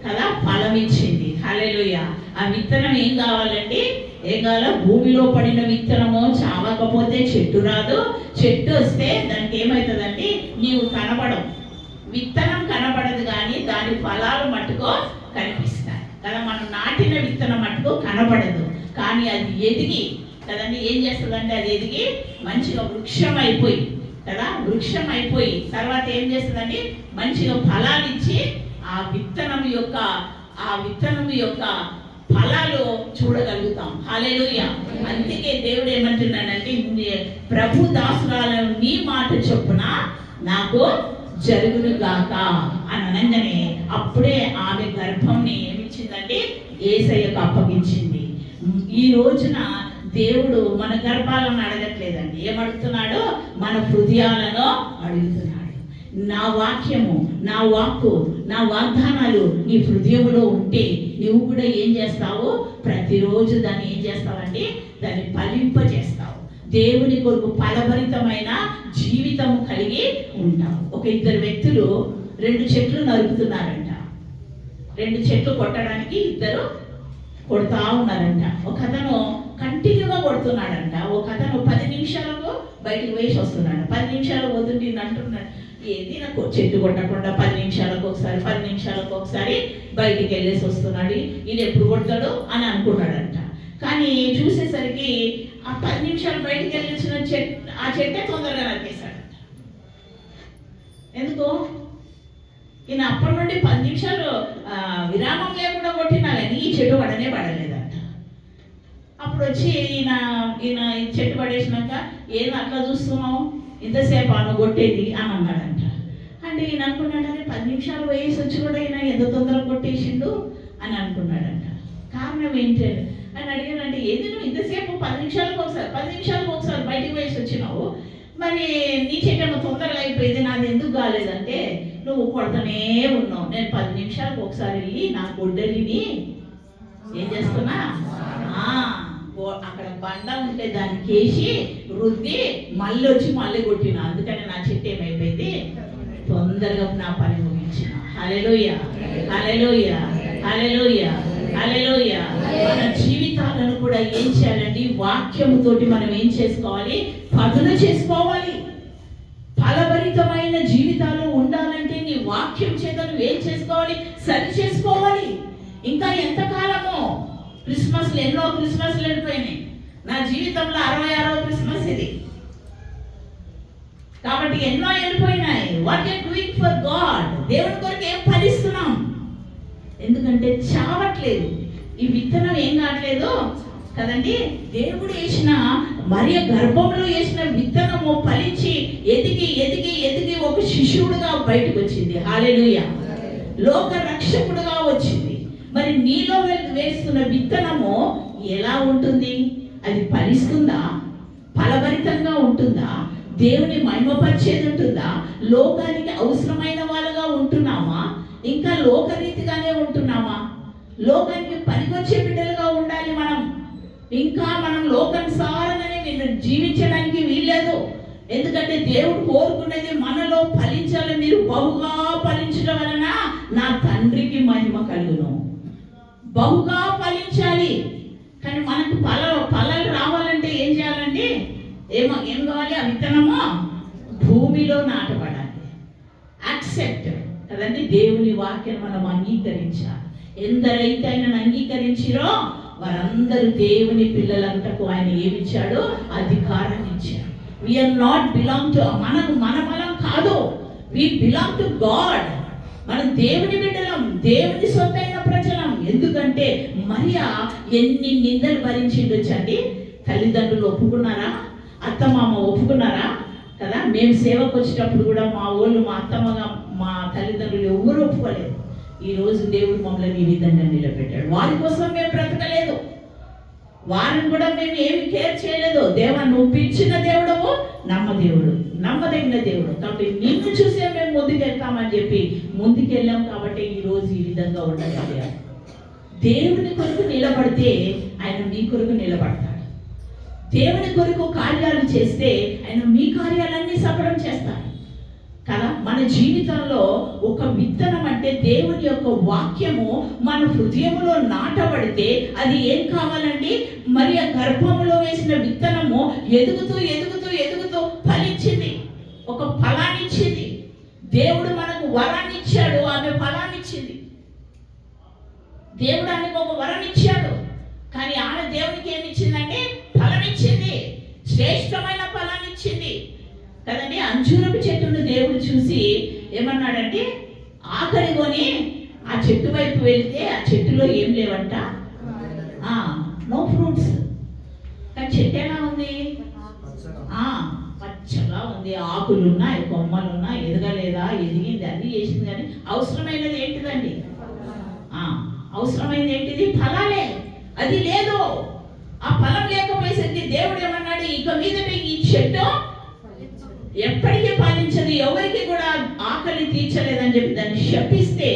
కదా? ఫలం ఇచ్చింది. హల్లెలూయా. ఆ విత్తనం ఏం కావాలండి? ఏం కావాలో? భూమిలో పడిన విత్తనము చావకపోతే చెట్టు రాదు. చెట్టు వస్తే దానికి ఏమవుతుందండి? నీవు కనబడవు. విత్తనం కనబడదు కానీ దాని ఫలాలు మట్టుకో కనిపిస్తాయి కదా. మనం నాటిన విత్తనం మట్టుకో కనబడదు కానీ అది ఎదిగి కదండి ఏం చేస్తుందంటే అది ఎదిగి మంచిగా వృక్షం అయిపోయి కదా, వృక్షం అయిపోయి తర్వాత ఏం చేస్తుందండి? మంచిగా ఫలాలు ఇచ్చి ఆ విత్తనం యొక్క ఫలాలు చూడగలుగుతాం. హల్లెలూయా. అందుకే దేవుడు ఏమంటున్నాడంటే, ప్రభు దాసురాలను నీ మాట చొప్పున నాకు జరుగునుగాక అని అనగానే అప్పుడే ఆమె గర్భంని ఏమిచ్చిందంటే యేసయ్యకు అప్పగించింది. ఈ రోజున దేవుడు మన గర్భాలను అడగట్లేదండి. ఏమడుగుతున్నాడు? మన హృదయాలను అడుగుతున్నాడు. నా వాక్యము, నా వాక్కు, నా వాగ్దానాలు నీ హృదయంలో ఉంటే నువ్వు కూడా ఏం చేస్తావు? ప్రతిరోజు దాన్ని ఏం చేస్తావండి? దాన్ని ఫలింపజేస్తావు. దేవుని కొరకు ఫలభరితమైన జీవితం కలిగి ఉంటావు. ఒక 2 వ్యక్తులు 2 చెట్లు నరుకుతున్నారంట. 2 చెట్లు కొట్టడానికి 2 కొడతా ఉన్నారంట. ఒక అతను కంటిన్యూగా కొడుతున్నాడంట. ఒక అతను 10 నిమిషాలకు బయటకు వేసి వస్తున్నాడు. 10 నిమిషాలు పోతుంటే అంటున్నాడు, ఏది నాకు చెట్టు కొట్టకుండా 10 నిమిషాలకు ఒకసారి బయటికి వెళ్ళేసి వస్తున్నాడు, ఈయన ఎప్పుడు కొడతాడు అని అనుకున్నాడంట. కానీ చూసేసరికి ఆ 10 నిమిషాలు బయటికి వెళ్ళేసిన ఆ చెట్టే తొందరగా నరికేశాడంట. ఎందుకు? ఈయన అప్పటి నుండి 10 నిమిషాలు విరామం లేకుండా కొట్టినా కానీ ఈ చెట్టు పడలేదంట. అప్పుడు వచ్చి ఈయన ఈ చెట్టు పడేసినాక, ఏది అట్లా చూస్తున్నావు, ఇంతసేపు అను కొట్టేది అని అన్నాడంట. అంటే ఈయన అనుకున్నాడని 10 నిమిషాలు వేసి వచ్చి కూడా ఈయన ఎంత తొందరగా కొట్టేసిండు అని అనుకున్నాడంట. కారణం ఏంటి అని అడిగానంటే, ఏది నువ్వు ఇంతసేపు 10 నిమిషాలకు ఒకసారి బయటకు వేసి వచ్చినావు, మరి నీ చెట్టేమో తొందరగా అయిపోయింది, నాది ఎందుకు కాలేదంటే, నువ్వు కొడతనే ఉన్నావు. నేను 10 నిమిషాలకు ఒకసారి వెళ్ళి నా గొడ్డలిని ఏం చేస్తున్నా, అక్కడ బండ ఉంటే దాన్ని కేసి రుద్ది మళ్ళీ కొట్టిన. అందుకని నా చెట్టు ఏమైపోయింది? తొందరగా నా పని ముగించిన. హల్లెలూయా, హల్లెలూయా, హల్లెలూయా, హల్లెలూయా. మన జీవితాలను కూడా ఏం చేయాలండి? వాక్యముతోటి మనం ఏం చేసుకోవాలి? పదును చేసుకోవాలి. ఫలభరితమైన జీవితాలు ఉండాలంటే నీ వాక్యం చేత నువ్వు ఏం చేసుకోవాలి? సరి చేసుకోవాలి. ఇంకా ఎంతకాలమో? ఎన్నో క్రిస్మస్లు వెళ్ళిపోయినాయి. నా జీవితంలో 66వ క్రిస్మస్ ఇది. కాబట్టి ఎన్నో వెళ్ళిపోయినాయి. What you are doing for God? దేవుని కొరకు ఏం ఫలిస్తున్నాం? ఎందుకంటే చావట్లేదు. ఈ విత్తనం ఏం కావట్లేదు కదండి. దేవుడు వేసిన మరియ గర్భంలో వేసిన విత్తనము ఫలించి ఎదిగి ఒక శిశువుడుగా బయటకు వచ్చింది. హల్లెలూయా. లోక రక్షకుడుగా వచ్చింది. మరి నీలో వేస్తున్న విత్తనము ఎలా ఉంటుంది? అది ఫలిస్తుందా? ఫలభరితంగా ఉంటుందా? దేవుని మహిమపరిచేది ఉంటుందా? లోకానికి అవసరమైన వాళ్ళగా ఉంటున్నామా? ఇంకా లోకరీతిగానే ఉంటున్నామా? లోకానికి పనికొచ్చే బిడ్డలుగా ఉండాలి మనం. ఇంకా మనం లోకానుసారంగానే జీవించడానికి వీల్లేదు. ఎందుకంటే దేవుడు కోరుకునేది మనలో ఫలించాలి. మీరు బహుగా ఫలించడం వలన నా తండ్రికి మహిమ కలుగును. బహుగా ఫలించాలి. కానీ మనకు ఫలాలు రావాలంటే ఏం చేయాలండి? ఏం కావాలి? ఆ విత్తనము భూమిలో నాటబడాలి. యాక్సెప్ట్ కదండి. దేవుని వాక్యం మనం అంగీకరించాలి. ఎందరైతే ఆయనను అంగీకరించిరో వారందరూ దేవుని పిల్లలంటకు ఆయన ఏమిచ్చాడు? అధికారాన్ని ఇచ్చాడు. వీఆర్ నాట్ బిలాంగ్ టు మన బలం కాదు, వి బిలాంగ్ టు గాడ్. మనం దేవుని బిడ్డలం, దేవుని సొంతైన ప్రజలం. ఎందుకంటే మరియా ఎన్ని నిందలు భరించిండొచ్చండి. తల్లిదండ్రులు ఒప్పుకున్నారా? అత్తమామ ఒప్పుకున్నారా కదా? మేము సేవకు వచ్చేటప్పుడు కూడా మా వాళ్ళు, మా అత్తమ్మగా, మా తల్లిదండ్రులు ఎవరు ఒప్పుకోలేదు. ఈరోజు దేవుడు మమ్మల్ని ఈ విధంగా నిలబెట్టాడు. వారి కోసం మేము బ్రతకలేదు, వారిని కూడా మేము ఏమి కేర్ చేయలేదు. దేవా, నువ్వు పిలిచిన దేవుడవు, నమ్మదేవుడు, నమ్మదగిన దేవుడు, కాబట్టి నిన్ను చూసే మేము ముందుకెళ్తామని చెప్పి ముందుకెళ్ళాం. కాబట్టి ఈరోజు ఈ విధంగా ఉండగలిగాం. దేవుని కొరకు నిలబడితే ఆయన మీ కొరకు నిలబడతాడు. దేవుని కొరకు కార్యాలు చేస్తే ఆయన మీ కార్యాలన్నీ సఫలం చేస్తాడు కదా. మన జీవితంలో ఒక విత్తనం అంటే దేవుని యొక్క వాక్యము మన హృదయంలో నాటబడితే అది ఏం కావాలండి? మరి ఆ గర్భంలో వేసిన విత్తనము ఎదుగుతూ ఎదుగుతూ ఎదుగుతూ ఫలించింది, ఒక ఫలాన్ని ఇచ్చింది. దేవుడు మనకు వరాన్ని ఇచ్చాడు, ఆమె ఫలాన్ని ఇచ్చింది. దేవుడు ఆమెకు ఒక వరం ఇచ్చాడు, కానీ ఆమె దేవునికి ఏమి ఇచ్చిందంటే ఫలం ఇచ్చింది, శ్రేష్టమైన ఫలాన్ని ఇచ్చింది కదండి. అంజూరపు చెట్టును దేవుడు చూసి ఏమన్నాడంటే, ఆఖరి కొని ఆ చెట్టు వైపు వెళ్తే ఆ చెట్టులో ఏం లేవంట, నో ఫ్రూట్స్. కానీ చెట్టు ఎలా ఉంది? పచ్చగా ఉంది, ఆకులున్నాయి, కొమ్మలున్నాయి, ఎదగలేదా? ఎదిగింది, అది చేసింది. కానీ అవసరమైనది ఏంటిదండి? అవసరమైనది ఏంటిది? ఫలాలే. అది లేదు. ఆ ఫలం లేకపోయేసరికి దేవుడు ఏమన్నాడు, ఇక మీదట ఈ చెట్టు ఎప్పటికీ పాలించదు, ఎవరికి కూడా ఆకలి తీర్చలేదని చెప్పి దాన్ని శపిస్తే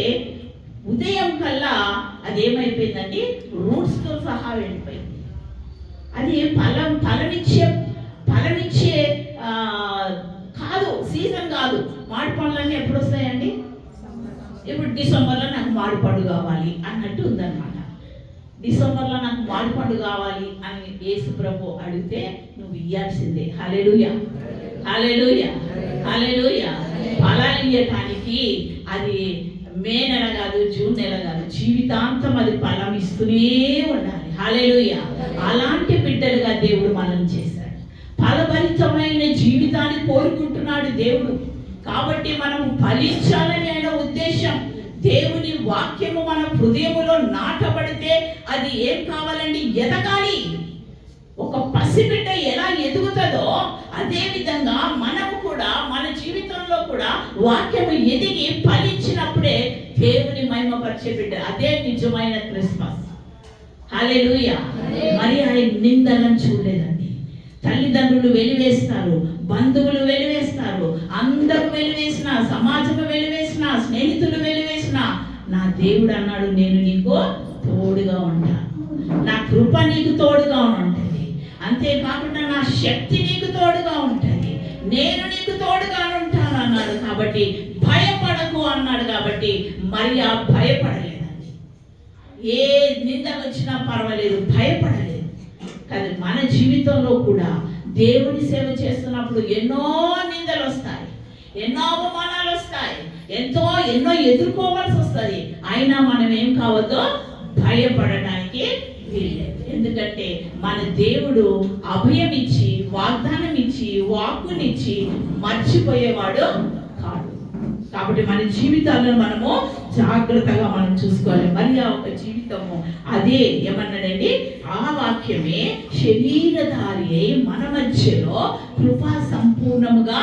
ఉదయం కల్లా అది ఏమైపోయిందండి? రూట్స్తో సహా వెళ్ళిపోయింది. అది ఫలమిచ్చే కాదు, సీజన్ కాదు. మామిడి పండ్లన్నీ ఎప్పుడు వస్తాయండి? ఇప్పుడు డిసెంబర్లో నాకు మామిడి పండు కావాలి అన్నట్టు ఉందన్నమాట. డిసెంబర్లో నాకు మామిడి పండు కావాలి అని యేసు ప్రభు అడిగితే నువ్వు ఇయ్యాల్సిందే. హల్లెలూయా, హల్లెలూయా, హల్లెలూయా. ఫలాలు ఇవ్వటానికి అది మే నెల కాదు, జూన్ నెల కాదు, జీవితాంతం అది ఫలం ఇస్తూనే ఉండాలి. హల్లెలూయా. అలాంటి బిడ్డలుగా దేవుడు మనల్ని చేశాడు. ఫలభరితమైన జీవితాన్ని కోరుకుంటున్నాడు దేవుడు. కాబట్టి మనం ఫలించాలని ఆయన ఉద్దేశం. దేవుని వాక్యము మన హృదయములో నాటబడితే అది ఏం కావాలండి? ఎదగాలి. ఒక పసిబిడ్డ ఎలా ఎదుగుతుందో అదే విధంగా మనము కూడా మన జీవితంలో కూడా వాక్యము ఎదిగి ఫలించినప్పుడే దేవుని మహిమపరిచే బిడ్డ. అదే నిజమైన క్రిస్మస్. హల్లెలూయా. మరి ఆయన నిందలను చూడలేదండి. తల్లిదండ్రులు వెలివేస్తారు, బంధువులు వెలివేస్తారు, అందరూ వెలివేసిన, సమాజము వెలివేసిన, స్నేహితులు వెలివేసిన, నా దేవుడు అన్నాడు, నేను నీకు తోడుగా ఉంటాను, నా కృప నీకు తోడుగా ఉంటుంది, అంతేకాకుండా నా శక్తి నీకు తోడుగా ఉంటుంది, నేను నీకు తోడుగా ఉంటాను అన్నాడు. కాబట్టి భయపడకు అన్నాడు. కాబట్టి మరియా భయపడలేదండి. ఏ నింద వచ్చినా పర్వాలేదు, భయపడలేదు. కానీ మన జీవితంలో కూడా దేవుని సేవ చేస్తున్నప్పుడు ఎన్నో నిందలు వస్తాయి, ఎన్నో అవమానాలు వస్తాయి, ఎన్నో ఎదుర్కోవాల్సి వస్తుంది. అయినా మనం ఏం కావద్దో? భయపడడానికి వీల్లేదు. ఎందుకంటే మన దేవుడు అభయం ఇచ్చి, వాగ్దానం ఇచ్చి, వాక్కునిచ్చి మర్చిపోయేవాడు కాదు. కాబట్టి మన జీవితాలను మనము జాగ్రత్తగా మనం చూసుకోవాలి. మరి ఆ ఒక జీవితము అదే ఏమన్నాడండి? ఆ వాక్యమే శరీరధారి అయి మన మధ్యలో కృపా సంపూర్ణముగా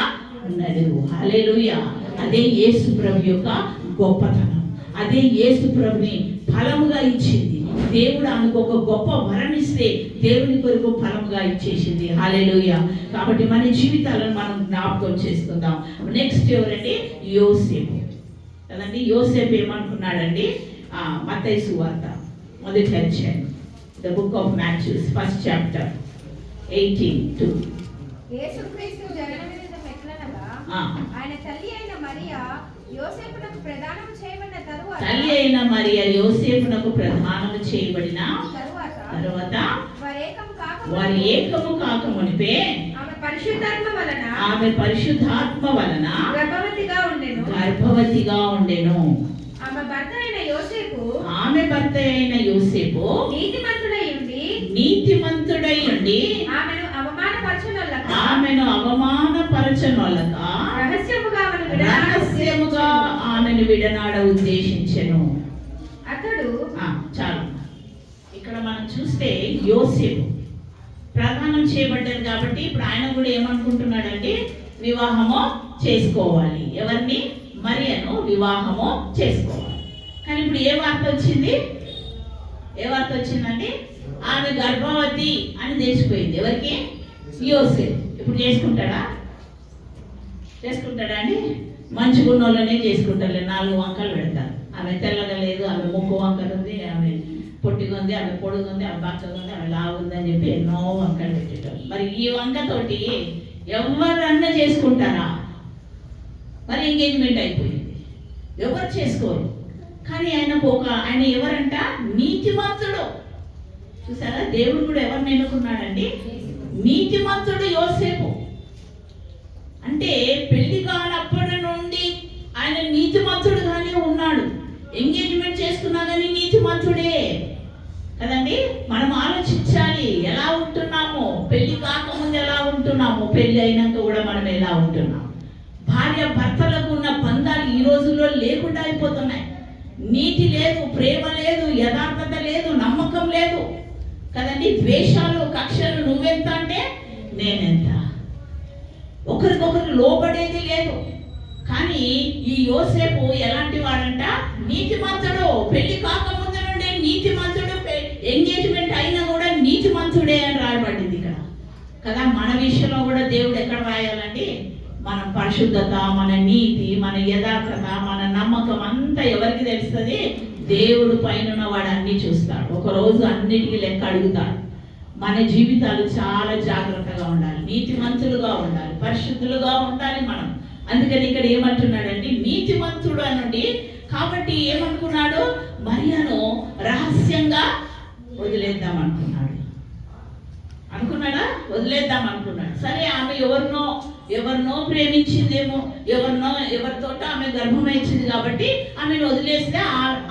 ఉన్నది. హల్లెలూయా. అదే యేసు ప్రభు యొక్క గొప్పతనం. అదే యేసు ప్రభుని ఫలముగా ఇచ్చింది. దేవుడు ఆమెకు ఒక గొప్ప వరం ఇస్తే దేవుని కొరకు ఫలముగా ఇచ్చేసింది. హల్లెలూయా. కాబట్టి మన జీవితాలను మనం జ్ఞాపకం చేసుకుందాం. నెక్స్ట్ ఎవరండి? యోసేపు కదండి. యోసేపు ఏమనుకున్నాడండి? మత్తయి సువార్త మొదటి అధ్యాయం, the book of Matthews, 1st chapter 18:2. యేసుక్రీస్తు జననమిదితం ఎట్లనగా ఆయన తల్లి అయిన మరియా యోసేపునకు ప్రదానం చేయబడిన తరువాత, తల్లి అయిన మరియా యోసేపునకు ప్రదానం చేయబడిన తరువాత వారి ఏకము కాకమునిపే ఆమె పరిశుద్ధాత్మ వలన గర్భవతిగా ఉండెను. ఆమె భర్త అయిన యోసేపు ఆమె భర్త అయిన యోసేపు నీతిమంతుడై ఉండి ఆమెను అవమానపరచనొల్లక రహస్యముగా ఆమెను విడనాడ ఉద్దేశించెను. అతడు చాలు. ఇక్కడ మనం చూస్తే యోసేపు ప్రదానం చేయబడ్డారు కాబట్టి ఇప్పుడు ఆయన కూడా ఏమనుకుంటున్నాడంటే వివాహము చేసుకోవాలి. ఎవరిని? మరియను వివాహము చేసుకోవాలి. కానీ ఇప్పుడు ఏ వార్త వచ్చిందండి? ఆమె గర్భవతి అని తెలిసిపోయింది. ఎవరికి? యోసేపు. ఇప్పుడు చేసుకుంటాడా అండి? మంచి గుణోళ్ళనే చేసుకుంటారు. 4 వంకలు పెడతారు. ఆమె తెల్లగా లేదు, ఆమె ముక్కు వంకలు ఉంది, ఆమె పొట్టిగా ఉంది, ఆమె పొడుగు ఉంది, ఆమె బక్కగా ఉంది, ఆమె లావు ఉంది అని చెప్పి ఎన్నో వంకలు పెట్టేటారు. మరి ఈ వంకతోటి ఎవరన్నా చేసుకుంటారా? మరి ఎంగేజ్మెంట్ అయిపోయింది, ఎవరు చేసుకోరు. కానీ ఆయన ఎవరంట? నీతిమంతుడు. చూసారా, దేవుడు కూడా ఎవరిని ఎన్నుకున్నాడండి? నీతిమంతుడు యోసేపు. అంటే పెళ్లి కానప్పటి నుండి ఆయన నీతిమంతుడుగానే ఉన్నాడు. ఎంగేజ్మెంట్ చేసుకున్నా కానీ నీతిమంతుడే కదండి. మనం ఆలోచించాలి, ఎలా ఉంటున్నాము, పెళ్లి కాకముందు ఎలా ఉంటున్నాము, పెళ్లి అయినాక కూడా మనం ఎలా ఉంటున్నాం. భార్య భర్తలకు ఉన్న బంధాలు ఈ రోజుల్లో లేకుండా అయిపోతున్నాయి. నీతి లేదు, ప్రేమ లేదు, యథార్థత లేదు, నమ్మకం లేదు కదండి. ద్వేషాలు, కక్షలు, నువ్వెంత అంటే నేనెంత, ఒకరికొకరు లోబడేది లేదు. కానీ ఈ యోసేపు ఎలాంటి వాడంట? నీతిమంతుడు. పెళ్లి కాకముందు నుండే నీతిమంతుడు, ఎంగేజ్మెంట్ అయినా కూడా నీతిమంతుడే అని రాయబడింది ఇక్కడ కదా. మన విషయంలో కూడా దేవుడు ఎక్కడ రాయాలండి? మన పరిశుద్ధత, మన నీతి, మన యథార్థత, మన నమ్మకం అంతా ఎవరికి తెలుస్తుంది? దేవుడు పైన వాడు అన్ని చూస్తాడు. ఒకరోజు అన్నిటికీ లెక్క అడుగుతాడు. మన జీవితాలు చాలా జాగ్రత్తగా ఉండాలి, నీతిమంతులుగా ఉండాలి, పరిశుద్ధులుగా ఉండాలి మనం. అందుకని ఇక్కడ ఏమంటున్నాడంటే నీతిమంతుడు అనండి. కాబట్టి ఏమనుకున్నాడు? మరియను రహస్యంగా వదిలేద్దాం అనుకున్నాడు. వదిలేద్దాం అనుకున్నాడు. సరే, ఆమె ఎవరినో ప్రేమించిందేమో, ఎవరితో ఆమె గర్భం ఇచ్చింది కాబట్టి ఆమెను వదిలేస్తే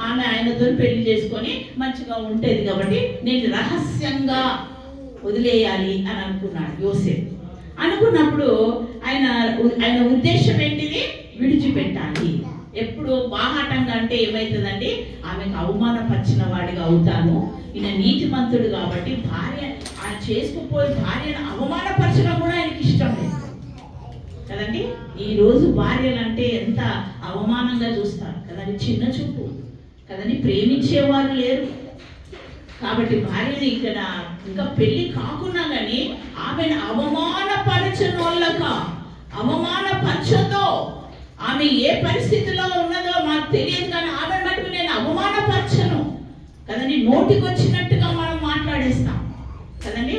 ఆమె ఆయనతో పెళ్లి చేసుకొని మంచిగా ఉండేది కాబట్టి నేను రహస్యంగా వదిలేయాలి అని అనుకున్నాడు యోసేపు. అనుకున్నప్పుడు ఆయన ఉద్దేశం ఏంటిది? విడిచిపెట్టాలి. ఎప్పుడు బాహాటంగా అంటే ఏమవుతుందండి? ఆమెకు అవమానపరిచిన వాడిగా అవుతాను. ఈయన నీతిమంతుడు కాబట్టి ఆయన చేసుకుపోయి భార్యను అవమానపరచడం కూడా ఆయనకి ఇష్టం లేదు కదండి. ఈరోజు భార్యలు అంటే ఎంత అవమానంగా చూస్తారు కదండి, చిన్న చూపు కదండి, ప్రేమించేవారు లేరు. కాబట్టి భార్యని ఇక్కడ ఇంకా పెళ్లి కాకున్నా కానీ ఆమెను అవమానపరచతో ఆమె ఏ పరిస్థితిలో ఉన్నదో మాకు తెలియదు, కానీ ఆమె మటుకు నేను అవమానపరచను కదండి. నోటికి వచ్చినట్టుగా మనం మాట్లాడేస్తాం కదండి.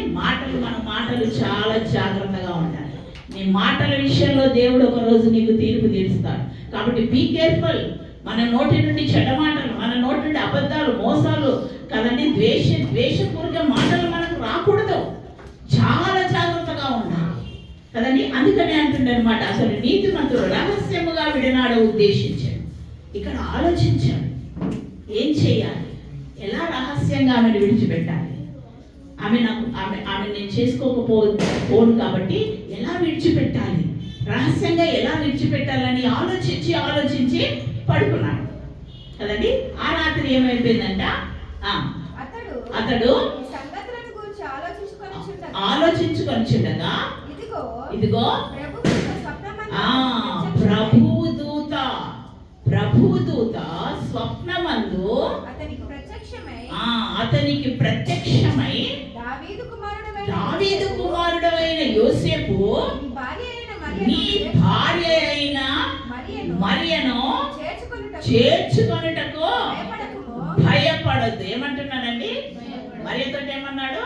మన మాటలు చాలా జాగ్రత్తగా ఉండాలి. నీ మాటల విషయంలో దేవుడు ఒక రోజు నీకు తీర్పు తీరుస్తాడు. కాబట్టి బీ కేర్ఫుల్. మన నోటి నుండి చెడ్డ మాటలు, మన నోటి నుండి అబద్ధాలు, మోసాలు కదండి, ద్వేషపూరిత మాటలు మనకు రాకూడదు. చాలా జాగ్రత్తగా ఉండాలి కదండి. అందుకనే అంటుండే అనమాట, అసలు నీతిమంతుడు రహస్యముగా విడనాడ ఉద్దేశించాడు. ఇక్కడ ఆలోచించాడు, ఏం చేయాలి, ఎలా రహస్యంగా ఆమెను విడిచిపెట్టాలి. ఆమె నేను చేసుకోకపోను కాబట్టి ఎలా విడిచిపెట్టాలి, రహస్యంగా ఎలా విడిచిపెట్టాలని ఆలోచించి పడుకున్నాడు కదండి. ఆ రాత్రి ఏమైపోయిందంట, అతడు ఆలోచించుకొనిచుండగా ఇదిగో ప్రభుదూత స్వప్నమందు అతనికి ప్రత్యక్షమై దావీదు కుమారుడైన యోసేపు, నీ భార్య అయిన మరియను చేర్చుకొనుటకు భయపడద్దు. ఏమంటున్నానండి? మరియతో ఏమన్నాడు?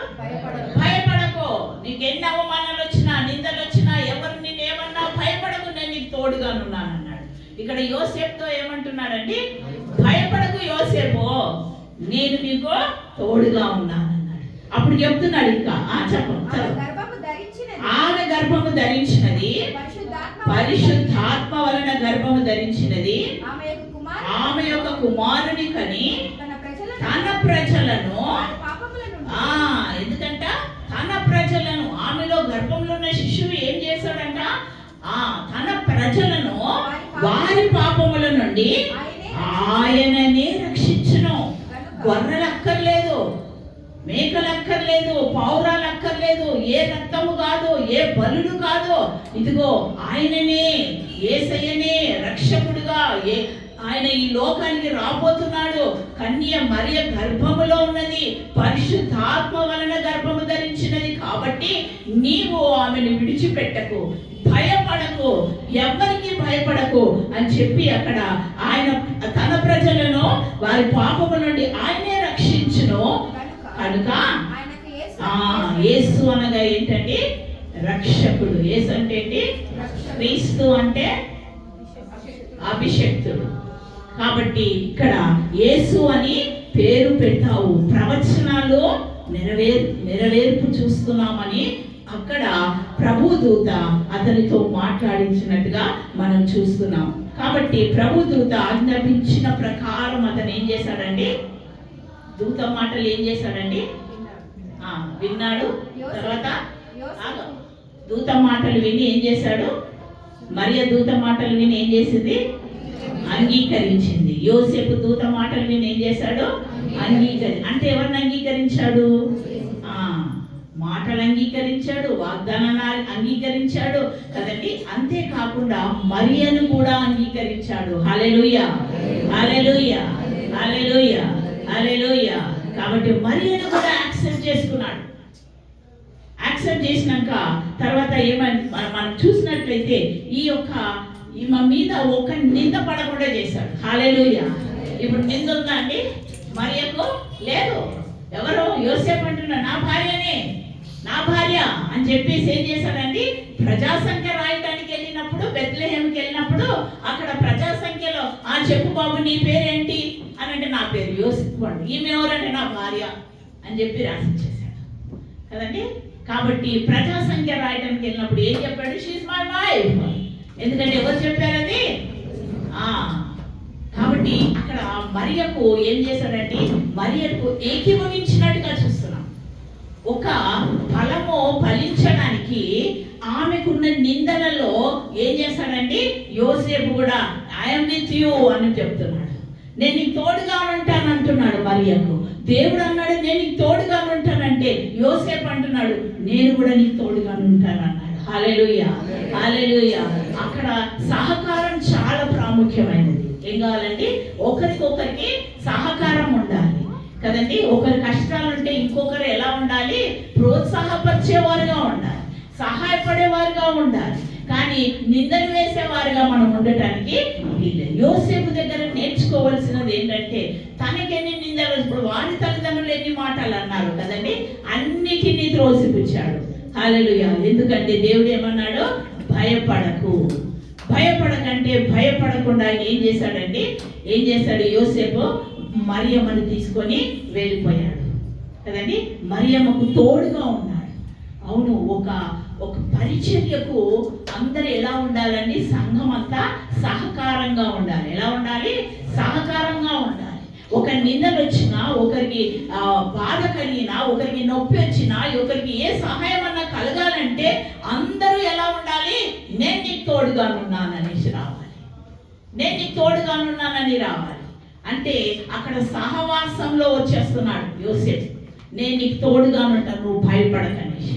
భయపడకు. నీకు ఎన్ని అవమానాలు వచ్చినా, నిందలు వచ్చినా, ఎవరు నేనేమన్నా భయపడకు, నేను నీకు తోడుగానున్నాను అన్నాడు. ఇక్కడ యోసేపుతో ఏమంటున్నాడండి? భయపడకు యోసేపు, నేను మీకు తోడుగా ఉన్నాను అన్నాడు. అప్పుడు చెప్తున్నాడు ఇంకా చెప్పండి. ఆమె గర్భము ధరించినది, పరిశుద్ధాత్మ వలన గర్భము ధరించినది, ఆమె యొక్క కుమారుని కని తన ప్రజలను వారి పాపముల నుండి ఎందుకంట తన ప్రజలను, ఆమెలో గర్భంలో ఉన్న శిశువు ఏం చేశాడంట? తన ప్రజలను వారి పాపముల నుండి ఆయననే రక్షించును. గొర్రెలు అక్కర్లేదు, మేకలు అక్కర్లేదు, పావురాలు అక్కర్లేదు, ఏ రక్తము కాదు, ఏ బలుడు కాదు. ఇదిగో ఆయననే, యేసయ్యనే రక్షకుడుగా ఆయన ఈ లోకానికి రాబోతున్నాడు. కన్య మరియ గర్భములో ఉన్నది, పరిశుద్ధాత్మ వలన గర్భము ధరించినది. కాబట్టి నీవు ఆమెను విడిచిపెట్టకు, భయపడకు, ఎవరికి భయపడకు అని చెప్పి అక్కడ ఆయన తన ప్రజలను వారి పాపము నుండి ఆయనే రక్షించును. కనుక యేసు అనగా ఏంటంటే రక్షకుడు. యేసు అంటే ఏంటి? క్రీస్తు అంటే అభిషక్తుడు. కాబట్టి ఇక్కడ యేసు అని పేరు పెట్టావు, ప్రవచనాలు నెరవేర్పు చూస్తున్నామని అక్కడ ప్రభుదూత అతనితో మాట్లాడించినట్టుగా మనం చూస్తున్నాం. కాబట్టి ప్రభుదూత ఆజ్ఞాపించిన ప్రకారం అతను ఏం చేశాడండి? దూత మాటలు ఏం చేశాడండి? విన్నాడు. తర్వాత దూత మాటలు విని ఏం చేశాడు? మరియ దూత మాటలు విని ఏం చేసింది? అంగీకరించింది. యోసేపు దూత మాటలు విని ఏం చేశాడు? అంటే ఎవరిని అంగీకరించాడు? మాటలు అంగీకరించాడు, వాగ్దానాలు అంగీకరించాడు కదండి. అంతేకాకుండా మరియను కూడా అంగీకరించాడు. హల్లెలూయా, హల్లెలూయా, హల్లెలూయా, హల్లెలూయా. కాబట్టి మరియను కూడా యాక్సెప్ట్ చేసుకున్నాడు. యాక్సెప్ట్ చేసినాక తర్వాత ఏమని మనం చూసినట్లయితే ఈమె మీద ఒక నింద పడకుండా చేశాడు. హల్లెలూయా. ఇప్పుడు నింద ఉందా అండి? మరియకు లేదు. ఎవరు? యోసేపు అంటున్నాడు నా భార్యనే, నా భార్య అని చెప్పేసి ఏం చేశాడండి? ప్రజాసంఖ్య రాయటానికి వెళ్ళినప్పుడు, బెత్లెహేంకి వెళ్ళినప్పుడు అక్కడ ప్రజాసంఖ్యలో చెప్పు బాబు నీ పేరేంటి అని అంటే నా పేరు యోసేపు అండి. ఈమె ఎవరంటే నా భార్య అని చెప్పి రాసిచ్చేశాడు కదండి. కాబట్టి ప్రజాసంఖ్య రాయటానికి వెళ్ళినప్పుడు ఏం చెప్పాడు? She is my wife. ఎందుకంటే ఎవరు చెప్పారు అది? కాబట్టి ఇక్కడ మరియకు ఏం చేశాడంటే మరియకు ఏకీభవించినట్టుగా చూస్తున్నాం. ఒక ఫలము ఫలించడానికి ఆమెకున్న నిందలలో ఏం చేశాడండి? యోసేపు కూడా ఐఎమ్ విత్ యూ అని చెప్తున్నాడు. నేను నీకు తోడుగా ఉంటాను అంటున్నాడు మరియకు. దేవుడు అన్నాడు నేను నీకు తోడుగా ఉంటానంటే యోసేపు అంటున్నాడు నేను కూడా నీకు తోడుగా ఉంటాను అన్నాడు. హల్లెలూయా, హల్లెలూయా. అక్కడ సహకారం చాలా ప్రాముఖ్యమైనది. ఏం కావాలండి? ఒకరికొకరికి సహకారం ఉండాలి కదండి. ఒకరి కష్టాలు ఉంటే ఇంకొకరు ఎలా ఉండాలి? ప్రోత్సాహపరిచేవారుగా ఉండాలి, సహాయపడేవారుగా ఉండాలి. కానీ నిందలు వేసేవారుగా మనం ఉండటానికి వీల్లేదు. యోసేపు దగ్గర నేర్చుకోవాల్సినది ఏంటంటే తనకెన్ని నిందలు, ఇప్పుడు వారి తల్లిదండ్రులు ఎన్ని మాటలు అన్నారు కదండి, అన్నిటినీ త్రోసిపుచ్చాడు. హల్లెలూయా. ఎందుకంటే దేవుడు ఏమన్నాడు? భయపడకు. భయపడకంటే భయపడకుండా ఆయన ఏం చేశాడండి? ఏం చేశాడు? యోసేపు మరియమ్మను తీసుకొని వెళ్ళిపోయాడు కదండి. మరియమ్మకు తోడుగా ఉన్నాడు. అవును, ఒక పరిచర్యకు అందరు ఎలా ఉండాలండి? సంఘం అంతా సహకారంగా ఉండాలి. ఎలా ఉండాలి? సహకారంగా ఉండాలి. ఒక నిందలు వచ్చినా, ఒకరికి బాధ కలిగినా, ఒకరికి నొప్పి వచ్చినా, ఒకరికి ఏ సహాయం అన్నా కలగాలంటే అందరూ ఎలా ఉండాలి? నేను నీకు తోడుగానున్నాననేసి రావాలి. నేను నీకు తోడుగానున్నానని రావాలి. అంటే అక్కడ సహవాసంలో వచ్చేస్తున్నాడు యోసేపు. నేను నీకు తోడుగానుంటాను, నువ్వు భయపడకనేసి.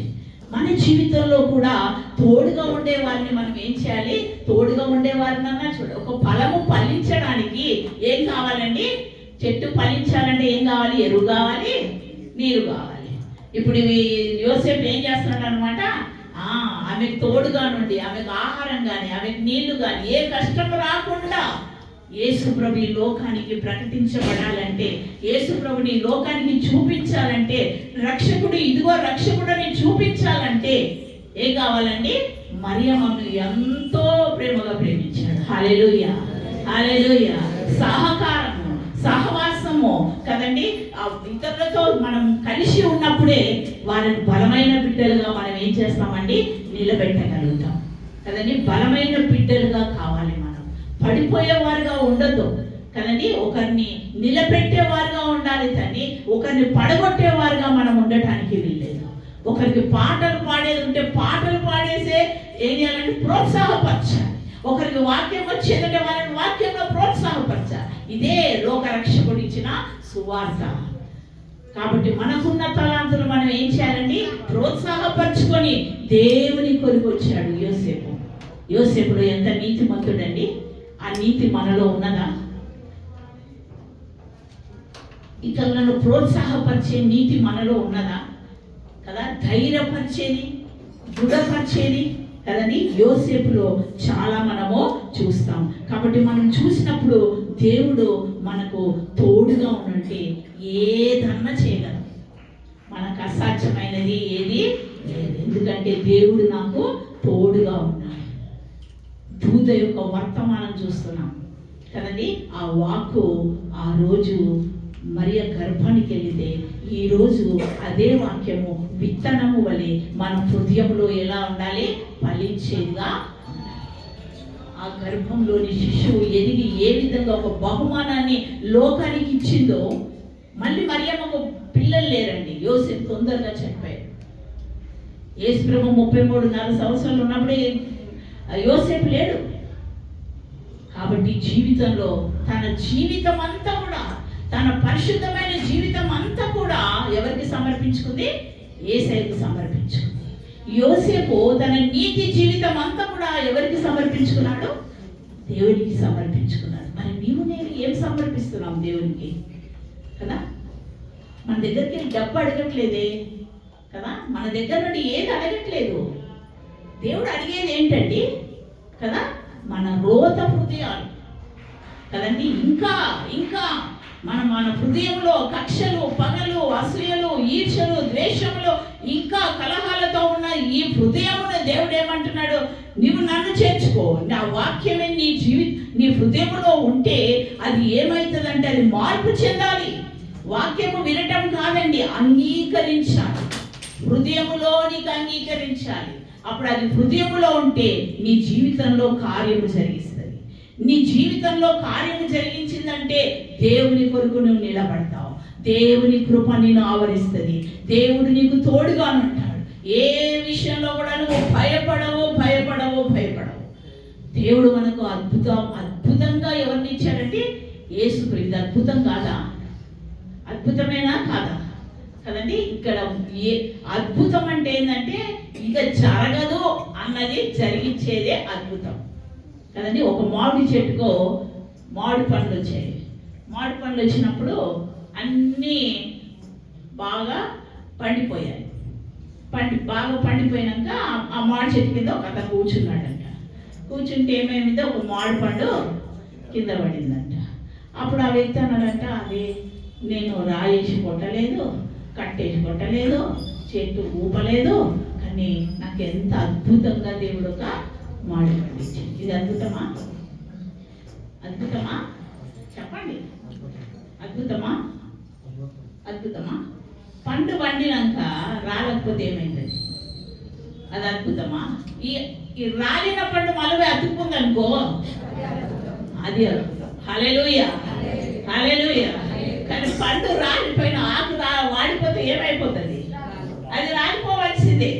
మన జీవితంలో కూడా తోడుగా ఉండే వారిని మనం ఏం చేయాలి? తోడుగా ఉండే వారిని అన్నా చూడ. ఒక ఫలము ఫలించడానికి ఏం కావాలండి? చెట్టు ఫలించాలంటే ఏం కావాలి? ఎరువు కావాలి, నీరు కావాలి. ఇప్పుడు యోసేపు ఏం చేస్తున్నాడు అనమాట? ఆమెకు తోడుగా నుండి ఆమెకు ఆహారం కానీ, ఆమెకు నీళ్లు కానీ, ఏ కష్టం రాకుండా యేసు ప్రభు ఈ లోకానికి ప్రకటించబడాలంటే, యేసు ప్రభుని లోకానికి చూపించాలంటే, రక్షకుడు ఇదిగో రక్షకుడని చూపించాలంటే ఏం కావాలండి? మరియమ్మను ఎంతో ప్రేమగా ప్రేమించాడు. హల్లెలూయా, హల్లెలూయా. సహకారము, సహవాసము కదండి. ఇతరులతో మనం కలిసి ఉన్నప్పుడే వారిని బలమైన బిడ్డలుగా మనం ఏం చేస్తామండి? నిలబెట్టగలుగుతాం కదండి. బలమైన బిడ్డలుగా కావాలి మనం, పడిపోయేవారుగా ఉండదు కదండి. ఒకరిని నిలబెట్టేవారుగా ఉండాలి తండ్రి, ఒకరిని పడగొట్టేవారుగా మనం ఉండటానికి వీల్లేదు. ఒకరికి పాటలు పాడేది ఉంటే పాటలు పాడేసే ఏం చేయాలంటే ప్రోత్సాహపరచాలి. ఒకరికి వాక్యం వచ్చేదంటే వాళ్ళని వాక్యంలో ప్రోత్సాహపరచాలి. ఇదే లోకరక్షకుడు ఇచ్చిన సువార్త. కాబట్టి మనకున్న తలాంతులు మనం ఏం చేయాలండి? ప్రోత్సాహపరచుకొని దేవుని కొరకు వచ్చాడు యోసేపు. యోసేపుడు ఎంత నీతిమంతుడండి. ఆ నీతి మనలో ఉన్నదా? ఇతరులను ప్రోత్సాహపరిచే నీతి మనలో ఉన్నదా? కదా, ధైర్యపరిచేది, దృఢపరిచేది కదండి యోసేపులో చాలా మనము చూస్తాం. కాబట్టి మనం చూసినప్పుడు దేవుడు మనకు తోడుగా ఉన్నట్టే ఏదన్నా చేయగలం. మనకు అసాధ్యమైనది ఏది లేదు. ఎందుకంటే దేవుడు నాకు తోడుగా ఉన్నాడు. దూత యొక్క వర్తమానం చూస్తున్నాం కదండి. ఆ వాక్కు ఆ రోజు మరియ గర్భానికి వెళితే ఈరోజు అదే వాక్యము విత్తనము వలె మన హృదయంలో ఎలా ఉండాలి? ఫలించేదిగా. ఆ గర్భంలోని శిశువు ఎదిగి ఏ విధంగా ఒక బహుమానాన్ని లోకానికి ఇచ్చిందో, మళ్ళీ మరియమ్మకు పిల్లలు లేరండి. యోసేపు తొందరగా చనిపోయాడు. యేసుప్రభు 33 సంవత్సరాలు ఉన్నప్పుడే యోసేపు లేడు. కాబట్టి జీవితంలో తన జీవితం అంతా కూడా, తన పరిశుద్ధమైన జీవితం అంతా కూడా ఎవరికి సమర్పించుకుంది? యేసయ్యకు సమర్పించుకుంది. యోసేపు తన నీతి జీవితం అంతా కూడా ఎవరికి సమర్పించుకున్నాడు? దేవునికి సమర్పించుకున్నాడు. మరి నీవు నేను ఏం సమర్పిస్తున్నాం దేవునికి? కదా, మన దగ్గరికి డబ్బు అడగట్లేదే కదా, మన దగ్గర నుండి ఏది అడగట్లేదు. దేవుడు అడిగేది ఏంటండి? కదా, మన రోత హృదయాలు కదండి. ఇంకా ఇంకా మన హృదయంలో కక్షలు, పగలు, అసూయలు, ఈర్షలు, ద్వేషములు, ఇంకా కలహాలతో ఉన్న ఈ హృదయమును దేవుడు ఏమంటున్నాడు? నీవు నన్ను చేర్చుకో, నా వాక్యమే నీ హృదయంలో ఉంటే అది ఏమవుతుందంటే అది మార్పు చెందాలి. వాక్యము వినటం కాదండి, అంగీకరించాలి. హృదయములోనికి అంగీకరించాలి. అప్పుడు అది హృదయములో ఉంటే నీ జీవితంలో కార్యము జరిగిస్తుంది. నీ జీవితంలో కార్యము జరిగించిందంటే దేవుని కొరకు నువ్వు నిలబడతావు. దేవుని కృప నిన్ను ఆవరిస్తుంది. దేవుడు నీకు తోడుగా ఉంటాడు. ఏ విషయంలో కూడా నువ్వు భయపడవు. దేవుడు మనకు అద్భుతంగా ఎవరిని ఇచ్చాడంటే యేసుక్రీస్తు. ఇది అద్భుతం కాదా? అద్భుతమేనా కాదా? కదండి. ఇక్కడ అద్భుతం అంటే ఏంటంటే ఇక జరగదు అన్నది జరిగించేదే అద్భుతం కదండి. ఒక మామిడి చెట్టుకో మామిడి పండ్లు వచ్చాయి. మామిడి పండ్లు వచ్చినప్పుడు అన్నీ బాగా పండిపోయాయి. బాగా పండిపోయినాక ఆ మామిడి చెట్టు కింద ఒక అతను కూర్చున్నాడంట. కూర్చుంటే ఏమైందో ఒక మామిడి పండు కింద పడిందంట. అప్పుడు ఆ వ్యక్తి అన్నాడంట, అదే నేను రాయేసి కొట్టలేదు, కట్టేసి కొట్టలేదు, చెట్టు ఊపలేదు, కానీ నాకు ఎంత అద్భుతంగా దేవుడు ఒక మామిడి పండు ఇచ్చింది. ఇది అద్భుతమా? అద్భుతమా? చెప్పండి. అద్భుతమా? అద్భుతమా? పండు పండినాక రాలేకపోతే ఏమైందండి? అది అద్భుతమా? ఈ రాలిన పండు మళ్ళీ అతుక్కుందనుకో అది అద్భుతం. హల్లెలూయా, హల్లెలూయా. కానీ పండు రాలిపోయిన ఆకు వాడిపోతే ఏమైపోతుంది? అది రాలిపోవలసిందే.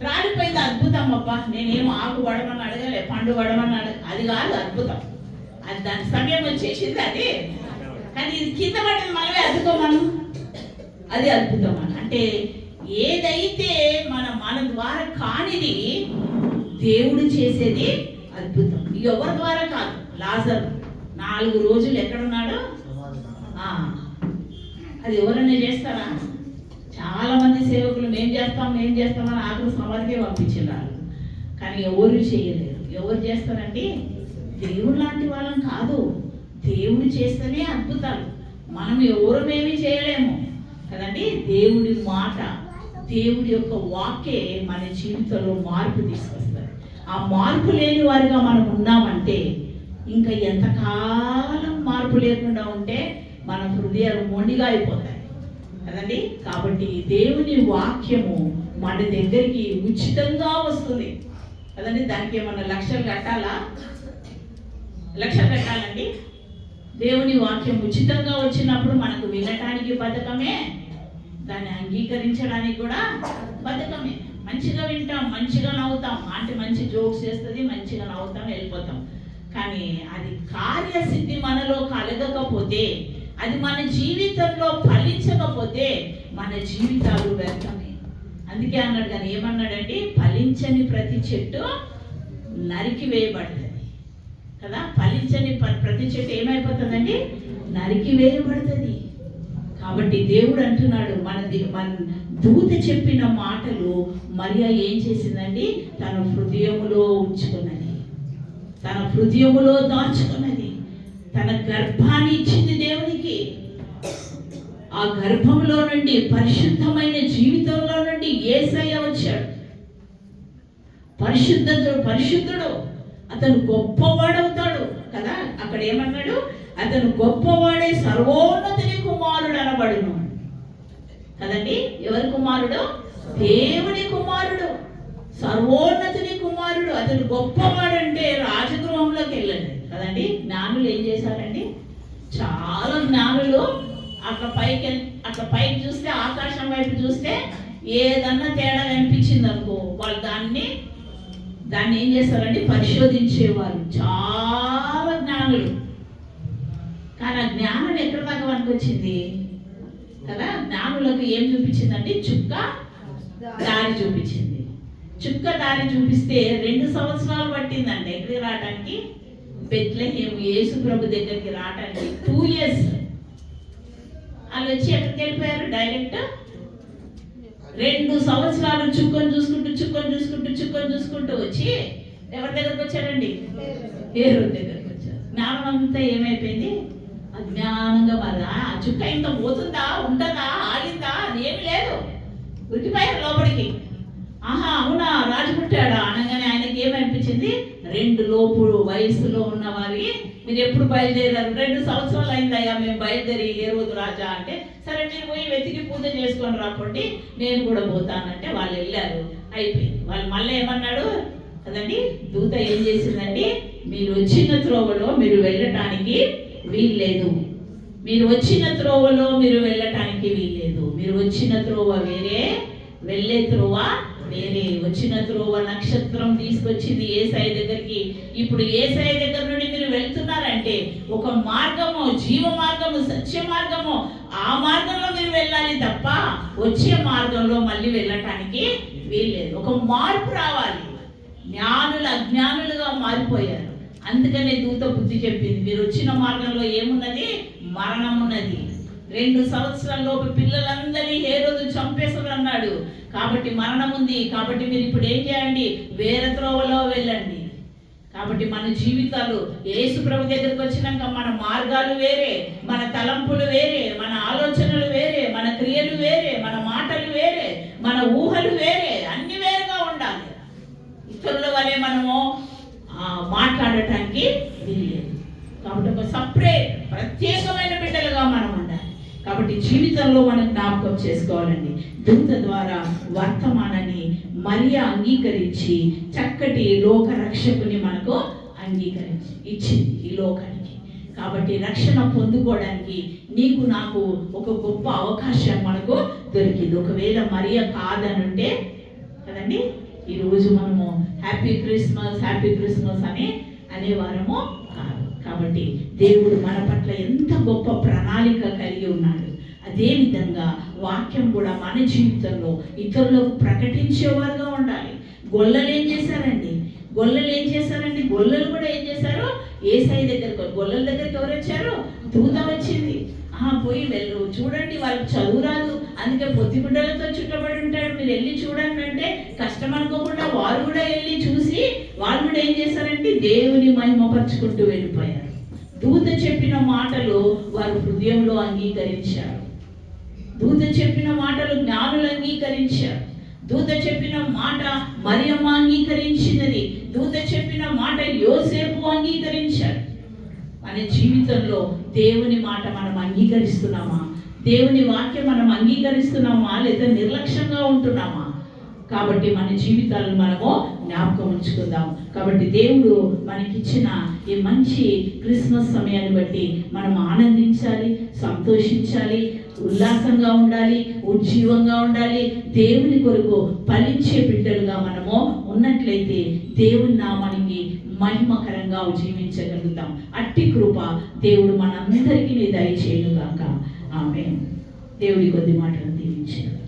రాలిపోయింది అద్భుతం. అబ్బా, నేనేమో ఆకు పడమని అడగలే, పండు పడమని అది కాదు అద్భుతం. అది దాని సమయం వచ్చేసింది అది. కానీ ఇది కింద పడిన మళ్ళీ అద్దుకోమను, అది అద్భుతం అంటే ఏదైతే మన ద్వారా కానిది దేవుడు చేసేది అద్భుతం. ఎవరి ద్వారా కాదు. లాజరు 4 రోజులు ఎక్కడున్నాడు? అది ఎవరైనా చేస్తారా? చాలా మంది సేవకులు మేము చేస్తామని ఆఖరి సమాధికే పంపించినారు. కానీ ఎవరు చేయలేరు. ఎవరు చేస్తారండి? దేవుడు లాంటి వాళ్ళం కాదు. దేవుడు చేస్తేనే అద్భుతాలు. మనం ఎవరమేమీ చేయలేము కదండి. దేవుడి మాట, దేవుడి యొక్క వాక్యే మన జీవితంలో మార్పు తీసుకొస్తుంది. ఆ మార్పు లేని వారిగా మనం ఉన్నామంటే ఇంకా ఎంతకాలం మార్పు లేకుండా ఉంటే మన హృదయాలు మొండిగా అయిపోతాయి కదండి. కాబట్టి దేవుని వాక్యము మన దగ్గరికి ఉచితంగా వస్తుంది కదండి. దానికి ఏమన్నా లక్షలు కట్టాలా? లక్షలు కట్టాలండి? దేవుని వాక్యం ఉచితంగా వచ్చినప్పుడు మనకు వినటానికి బద్ధకమే, దాన్ని అంగీకరించడానికి కూడా బద్ధకమే. మంచిగా వింటాం, మంచిగా నవ్వుతాం, అంటే మంచి జోక్స్ చేస్తుంది, మంచిగా నవ్వుతాం, వెళ్ళిపోతాం. కానీ అది కార్యసిద్ధి మనలో కలగకపోతే, అది మన జీవితంలో ఫలించకపోతే మన జీవితాలు వ్యర్థమే. అందుకే అన్నాడు, కానీ ఏమన్నాడంటే, ఫలించని ప్రతి చెట్టు నరికి వేయబడుతుంది కదా. ఫలించని ప్రతి చెట్టు ఏమైపోతుందండి? నరికి వేయబడుతుంది. కాబట్టి దేవుడు అంటున్నాడు, మన దూత చెప్పిన మాటలు మరియా ఏం చేసిందండి? తన హృదయములో ఉంచుకున్నది, తన హృదయములో దాచుకున్నది. తన గర్భాన్ని ఇచ్చింది దేవునికి. ఆ గర్భంలో నుండి, పరిశుద్ధమైన జీవితంలో నుండి యేసయ్య వచ్చాడు. పరిశుద్ధుడు, అతను గొప్పవాడవుతాడు కదా. అక్కడ ఏమన్నాడు? అతను గొప్పవాడే, సర్వోన్నతుని కుమారుడు అనబడును కదండి. ఎవరి కుమారుడు? దేవుని కుమారుడు, సర్వోన్నతుని కుమారుడు. అతను గొప్పవాడంటే రాజగృహంలోకి వెళ్ళండి కదండి. జ్ఞానులు ఏం చేశారండి? చాలా జ్ఞానులు అట్లా పైకి చూస్తే, ఆకాశం వైపు చూస్తే ఏదన్నా తేడా కనిపించింది అనుకో, వాళ్ళు దాన్ని ఏం చేస్తారండి? పరిశోధించేవారు. చాలా జ్ఞానులు. కానీ ఆ జ్ఞానం ఎక్కడి దాకా మనకు వచ్చింది కదా. జ్ఞానులకు ఏం చూపించిందండి? చుక్క దారి చూపించింది. చుక్క దారి చూపిస్తే 2 సంవత్సరాలు పట్టిందండి ఎక్కడికి రావడానికి? బెత్లెహేము యేసు ప్రభు దగ్గరికి రావడానికి 2 years. వాళ్ళు వచ్చి ఎక్కడికి వెళ్ళిపోయారు? డైరెక్ట్ 2 సంవత్సరాలు చుక్కను చూసుకుంటూ వచ్చి ఎవరి దగ్గరకు వచ్చారండి? హేరోదు దగ్గరకు వచ్చారు. జ్ఞానం అంతా ఏమైపోయింది? అజ్ఞానంగా మరి ఆ చుక్క ఇంకా పోతుందా, ఉంటుందా, ఆగిందా? అదేమి లేదు, ఉరికిపోయారు లోపలికి. ఆహా అవునా, రాజు పుట్టాడా అనగానే ఆయనకి ఏమనిపించింది? 2 లోపు వయసులో ఉన్న వారికి, మీరు ఎప్పుడు బయలుదేరారు? 2 సంవత్సరాలు అయిందయ్యా మేము బయలుదేరి హేరోదు రాజా అంటే, సరే మీరు పోయి వెతికి పూజ చేసుకొని రాకండి, నేను కూడా పోతానంటే వాళ్ళు వెళ్ళారు. అయిపోయింది. వాళ్ళు మళ్ళీ ఏమన్నాడు కదండి, దూత ఏం చేసిందండి? మీరు వచ్చిన త్రోవలో మీరు వెళ్ళటానికి వీల్లేదు, మీరు వచ్చిన త్రోవలో మీరు వెళ్ళటానికి వీల్లేదు. మీరు వచ్చిన త్రోవ వేరే, వెళ్ళే త్రోవ వేరే. వచ్చిన త్రోవ నక్షత్రం తీసుకొచ్చింది యేసయ్య దగ్గరికి. ఇప్పుడు యేసయ్య దగ్గర నుండి మీరు వెళ్తున్నారంటే ఒక మార్గము, జీవ మార్గము, సత్య మార్గము, ఆ మార్గంలో మీరు వెళ్ళాలి తప్ప వచ్చే మార్గంలో మళ్ళీ వెళ్ళటానికి వీల్లేదు. ఒక మార్పు రావాలి. జ్ఞానులు అజ్ఞానులుగా మారిపోయారు. అందుకనే దూత బుద్ధి చెప్పింది, మీరు వచ్చిన మార్గంలో ఏమున్నది? మరణం ఉన్నది. 2 సంవత్సరాల లోపు పిల్లలందరినీ హేరోదు చంపేస్తాడు అన్నాడు. కాబట్టి మరణం ఉంది. కాబట్టి మీరు ఇప్పుడు ఏం చేయండి? వేరే త్రోవలో వెళ్ళండి. కాబట్టి మన జీవితాలు యేసు ప్రభు దగ్గరికి వచ్చినాక మన మార్గాలు వేరే, మన తలంపులు వేరే, మన ఆలోచనలు వేరే, మన క్రియలు వేరే, మన మాటలు వేరే, మన ఊహలు వేరే, అన్ని వేరుగా ఉండాలి. ఇతరుల వలె మనము మాట్లాడటానికి వీల్లేదు. కాబట్టి ఒక సపరేట్ ప్రత్యేకమైన బిడ్డలుగా మనం ఉండాలి. కాబట్టి జీవితంలో మనం జ్ఞాపకం చేసుకోవాలండి. దూత ద్వారా వర్తమానాన్ని మరియా అంగీకరించి చక్కటి లోక రక్షకుని మనకు అంగీకరించి ఇచ్చింది ఈ లోకానికి. కాబట్టి రక్షణ పొందుకోవడానికి నీకు నాకు ఒక గొప్ప అవకాశం మనకు దొరికింది. ఒకవేళ మరియా కాదనుంటే కదండి ఈరోజు మనము హ్యాపీ క్రిస్మస్ అని అనేవారము కాదు. కాబట్టి దేవుడు మన పట్ల ఎంత గొప్ప ప్రణాళిక కలిగి ఉన్నాడు. అదేవిధంగా వాక్యం కూడా మన జీవితంలో ఇతరులకు ప్రకటించేవారుగా ఉండాలి. గొల్లలు ఏం చేశారండి? గొల్లలు కూడా ఏం చేశారు? యేసయ్య దగ్గరకు, గొల్లల దగ్గరికి ఎవరు వచ్చారు? దూత వచ్చింది. పోయి వెళ్ళు, చూడండి, వాళ్ళకి చదువు రాదు, అందుకే పొత్తిగుడ్డలతో చుట్టబడి ఉంటాడు, మీరు వెళ్ళి చూడండి అంటే కష్టం అనుకోకుండా వారు కూడా వెళ్ళి చూసి వాళ్ళు కూడా ఏం చేశారంటే దేవుని మహిమపరుచుకుంటూ వెళ్ళిపోయారు. దూత చెప్పిన మాటలు వారు హృదయంలో అంగీకరించారు. దూత చెప్పిన మాటలు జ్ఞానులు అంగీకరించారు. దూత చెప్పిన మాట మరియమ్మ అంగీకరించినది. దూత చెప్పిన మాట యోసేపు అంగీకరించారు. మన జీవితంలో దేవుని మాట మనం అంగీకరిస్తున్నామా? దేవుని వాక్యం మనం అంగీకరిస్తున్నామా? లేదా నిర్లక్ష్యంగా ఉంటున్నామా? కాబట్టి మన జీవితాలను మనము జ్ఞాపకం ఉంచుకుందాం. కాబట్టి దేవుడు మనకిచ్చిన ఈ మంచి క్రిస్మస్ సమయాన్ని బట్టి మనం ఆనందించాలి, సంతోషించాలి, ఉల్లాసంగా ఉండాలి, ఉజ్జీవంగా ఉండాలి. దేవుని కొరకు ఫలించే బిడ్డలుగా మనము ఉన్నట్లయితే దేవుని నామానికి మహిమకరంగా జీవించగలుగుతాం. అట్టి కృప దేవుడు మనందరికీ దయచేయుగాక. ఆమేన్. దేవుడి కొద్ది మాటలు దీవించారు.